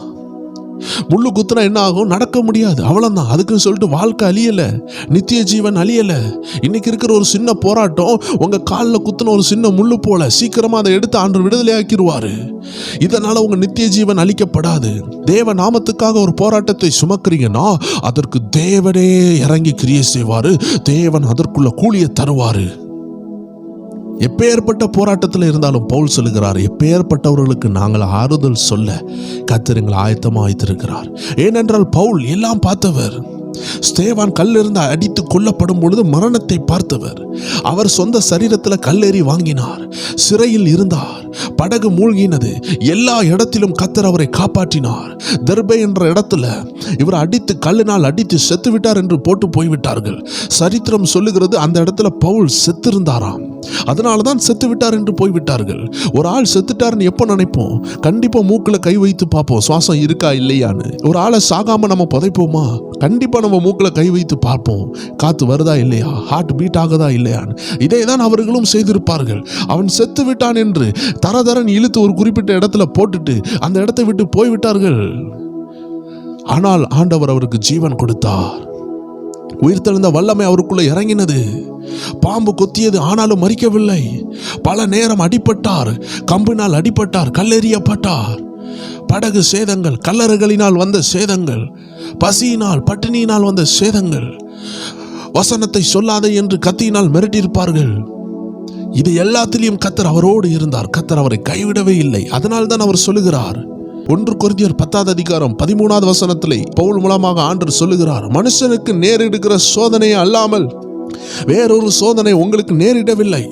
முள்ளு குத்துனா என்ன ஆகும்? நடக்க முடியாது, அவ்வளவுதான். அதுக்குன்னு சொல்லிட்டு வாழ்க்கை அழியல, நித்திய ஜீவன் அழியல. இன்னைக்கு இருக்கிற ஒரு சின்ன போராட்டம் உங்க காலில் குத்துன ஒரு சின்ன முள்ளு போல. சீக்கிரமா அதை எடுத்து ஆண்டவர் விடுதலை ஆக்கிடுவாரு. இதனால உங்க நித்திய ஜீவன் அழிக்கப்படாது. தேவ நாமத்துக்காக ஒரு போராட்டத்தை சுமக்கிறீங்கன்னா அதற்கு தேவனே இறங்கி கிரியை செய்வாரு. தேவன் அதற்குள்ள கூலியை தருவாரு. எப்பேற்பட்ட போராட்டத்தில் இருந்தாலும் பவுல் சொல்லுகிறார், எப்பேற்பட்டவர்களுக்கு நாங்கள் ஆறுதல் சொல்ல கர்த்தர் எங்களை ஆயத்தமாக வைத்திருக்கிறார். ஏனென்றால் பவுல் எல்லாம் பார்த்தவர். ஸ்தேவான் கல்லிருந்து அடித்து கொல்லப்படும் பொழுது மரணத்தை பார்த்தவர். அவர் சொந்த சரீரத்தில் கல்லேறி வாங்கினார். சிறையில் இருந்தார். படகு மூழ்கினது. எல்லா இடத்திலும் கர்த்தர் அவரை காப்பாற்றினார். தெர்பே என்ற இடத்துல இவர் அடித்து கல்லினால் அடித்து செத்து விட்டார் என்று போட்டு போய்விட்டார்கள். சரித்திரம் சொல்லுகிறது அந்த இடத்துல பவுல் செத்திருந்தாராம். அதனாலதான் செத்து விட்டார் என்று போய்விட்டார்கள். ஒரு ஆள் செத்துட்டாருன்னு எப்போ நினைப்போம்? கண்டிப்பா மூக்குல கை வைத்து பார்ப்போம், சுவாசம் இருக்கா இல்லையான்னு. ஒரு ஆளை சாகாம நம்ம புதைப்போமா? கண்டிப்பா நம்ம மூக்குல கை வைத்து பார்ப்போம், காத்து வருதா இல்லையா, ஹார்ட் பீட் ஆகுதா இல்லையான்னு. இதை தான் அவர்களும் செய்திருப்பார்கள். அவன் செத்து விட்டான் என்று தரதரன் இழுத்து ஒரு குறிப்பிட்ட இடத்துல போட்டுட்டு அந்த இடத்தை விட்டு போய்விட்டார்கள். ஆனால் ஆண்டவர் அவருக்கு ஜீவன் கொடுத்தார். உயிர்த்தெழுந்த வல்லமை அவருக்குள்ள இறங்கினது. பாம்பு கொத்தியது, ஆனாலும் மரிக்கவில்லை. பல நேரம் அடிபட்டார், கம்பினால் அடிபட்டார், கல்லெறியப்பட்டார். படகு சேதங்கள், கல்லறைகளினால் வந்த சேதங்கள், பசியினால் பட்டினியினால் வந்த சேதங்கள், வசனத்தை சொல்லாதே என்று கத்தியினால் மிரட்டியிருப்பார்கள். இது எல்லாத்திலையும் கர்த்தர் அவரோடு இருந்தார். கர்த்தர் அவரை கைவிடவே இல்லை. அதனால்தான் அவர் சொல்லுகிறார், 1 கொரிந்தியர் 10:13 பவுல் மூலமாக ஆண்டவர் சொல்லுகிறார், மனுஷனுக்கு நேரிடுகிற சோதனையை அல்லாமல் வேறொரு சோதனை உங்களுக்கு நேரிடவில்லை.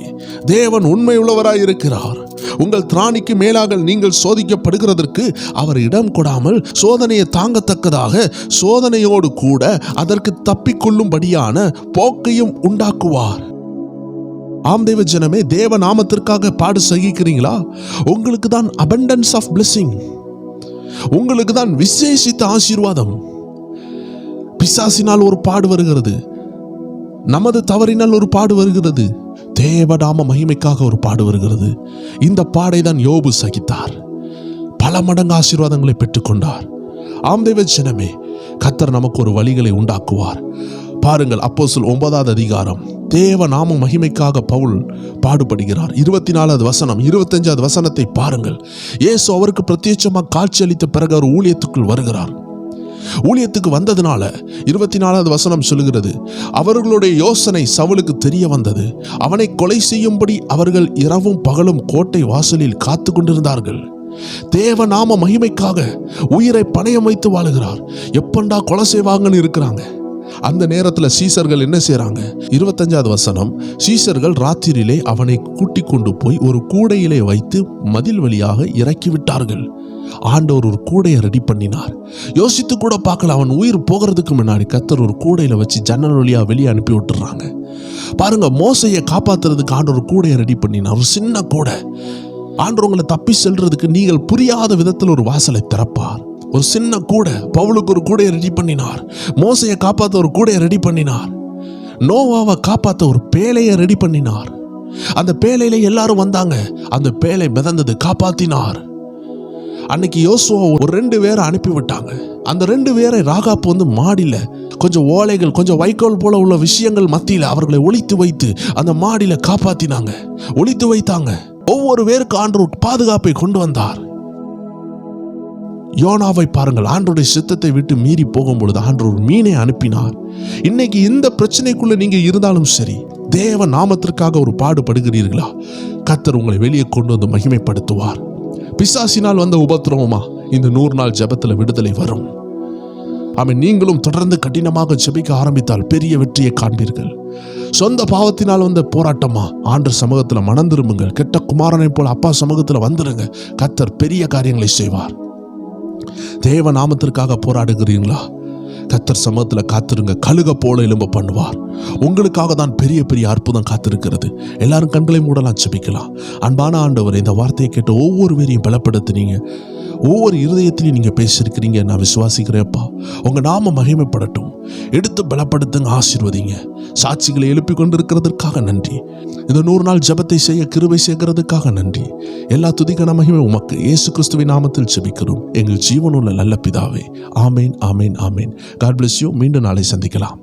தேவன் உண்மை உள்ளவராய் இருக்கிறார். உங்கள் திராணிக்கு மேலாக நீங்கள் சோதிக்கப்படுகிறதற்கு அவர் இடம் கொடாமல் சோதனையை தாங்கத்தக்கதாக சோதனையோடு கூட அதற்கு தப்பிக்கொள்ளும்படியான போக்கையும் உண்டாக்குவார். ஆம் தேவ ஜனமே, தேவ நாமத்திற்காக பாடு சகிக்கிறீங்களா? உங்களுக்கு தான் abundance of blessing, உங்களுக்கு தான் விசேஷித்த ஆசீர்வாதம். பிசாசினால் ஒரு பாடு வருகிறது, நமது தவறினால் ஒரு பாடு வருகிறது, தேவநாம மகிமைக்காக ஒரு பாடு வருகிறது. இந்த பாடை தான் யோபு சகித்தார். பல மடங்கு ஆசீர்வாதங்களை பெற்றுக்கொண்டார். ஆம் தேவ ஜனமே, கர்த்தர் நமக்கு ஒரு வழிகளை உண்டாக்குவார். பாருங்கள், அப்போஸ்தலர் 9வது அதிகாரம். தேவ நாம மகிமைக்காக பவுல் பாடுபடுகிறார். 24வது வசனம், 25வது வசனத்தை பாருங்கள். இயேசு அவருக்கு பிரத்யட்சமாக காட்சி அளித்த பிறகு அவர் ஊழியத்துக்குள் வருகிறார். ஊழியத்துக்கு வந்ததுனால 24வது வசனம் சொல்லுகிறது, அவர்களுடைய யோசனை சவுலுக்கு தெரிய வந்தது. அவனை கொலை செய்யும்படி அவர்கள் இரவும் பகலும் கோட்டை வாசலில் காத்து கொண்டிருந்தார்கள். தேவ நாம மகிமைக்காக உயிரை பணயம் வைத்து வாழுகிறார். எப்பண்டா கொலை செய்வாங்கன்னு இருக்கிறாங்க. அந்த நேரத்தில் சீசர்கள் என்ன செய்றாங்க? 25வது வசனம், சீசர்கள் ராத்திரியிலே அவனை கூட்டிக் கொண்டு போய் ஒரு கூடையிலே வைத்து மதில் வழியாக இறக்கி விட்டார்கள். ஆண்டவர் ஒரு கூடையை ரெடி பண்ணினார். யோசித்து கூட பார்க்கல. அவன் உயிர் போகிறதுக்கு முன்னாடி கர்த்தர் ஒரு கூடையில வச்சு ஜன்னல் வழியா வெளியே அனுப்பி விட்டுறாங்க. பாருங்க, மோசையை காப்பாத்துறதுக்கு ஆண்டவர் ஒரு கூடையை ரெடி பண்ணினார். ஒரு சின்ன கூடை. ஆண்டவர் உங்களை தப்பி செல்றதுக்கு நீங்கள் புரியாத விதத்தில் ஒரு வாசலை திறப்பார். ஒரு சின்ன கூடை. பவுலுக்கு ஒரு கூடையை ரெடி பண்ணினார். மோசையை காப்பாற்ற ஒரு கூடையை ரெடி பண்ணினார். நோவாவை காப்பாற்ற ஒரு பேழையை ரெடி பண்ணினார். அந்த பேழையில எல்லாரும் வந்தாங்க. அந்த பேழை மிதந்தது, காப்பாத்தினார். அன்னைக்கு யோசுவா ஒரு 2 பேரை அனுப்பி விட்டாங்க. அந்த 2 பேரை ராகாப் வந்து மாடியில கொஞ்சம் ஓலைகள், கொஞ்சம் வைக்கோல் போல உள்ள விஷயங்கள் மத்தியில அவர்களை ஒளித்து வைத்து அந்த மாடியில காப்பாத்தினாங்க, ஒளித்து வைத்தாங்க. ஒவ்வொரு பேருக்கு ஆண்டவர் பாதுகாப்பை கொண்டு வந்தார். யோனாவை பாருங்கள், ஆண்டவருடைய சித்தத்தை விட்டு மீறி போகும்பொழுது ஆண்டவர் ஒரு மீனை அனுப்பினார். இன்னைக்கு இந்த பிரச்சனைக்குள்ள நீங்க இருந்தாலும் சரி, தேவ நாமத்திற்காக ஒரு பாடுபடுகிறீர்களா, கர்த்தர் உங்களை வெளியே கொண்டு வந்து மகிமைப்படுத்துவார். பிசாசினால் வந்த உபத்திரவமா இந்த 100 நாள் ஜெபத்துல விடுதலை வரும். நீங்களும் தொடர்ந்து கடினமாக ஜெபிக்க ஆரம்பித்தால் பெரிய வெற்றியை காண்பீர்கள். சொந்த பாவத்தினால் வந்த போராட்டமா, ஆண்டவர் சமூகத்துல மனம் திரும்புங்கள். கெட்ட குமாரனை போல அப்பா சமூகத்துல வந்துருங்க. கர்த்தர் பெரிய காரியங்களை செய்வார். தேவ நாமத்திற்காக போராடுகிறீங்களா, கர்த்தர் சமூகத்துல காத்திருங்க. கழுக போல எலும்ப பண்ணுவார். உங்களுக்காக தான் பெரிய பெரிய அற்புதம் காத்திருக்கிறது. எல்லாரும் கண்களை மூடலாம், ஜெபிக்கலாம். அன்பான ஆண்டவர், இந்த வார்த்தையை கேட்டு ஒவ்வொரு பேரையும் பலப்படுத்தினீங்க. ஒவ்வொரு இருதயத்திலையும் நீங்க பேசியிருக்கிறீங்க. நான் விசுவாசிக்கிறேன்ப்பா. உங்க நாம மகிமைப்படட்டும். எடுத்து பலப்படுத்துங்க, ஆசீர்வதிங்க. சாட்சிகளை எழுப்பி கொண்டிருக்கிறதுக்காக நன்றி. இந்த 100 நாள் ஜெபத்தை செய்ய கிருபை சேர்க்கிறதுக்காக நன்றி. எல்லா துதிக்கான மகிமை உமக்கு இயேசு கிறிஸ்துவின் நாமத்தில் ஜெபிக்கிறோம் எங்கள் ஜீவனுள்ள நல்ல பிதாவே. ஆமேன், ஆமேன், ஆமேன். God bless you. மீண்டும் நாளை சந்திக்கலாம்.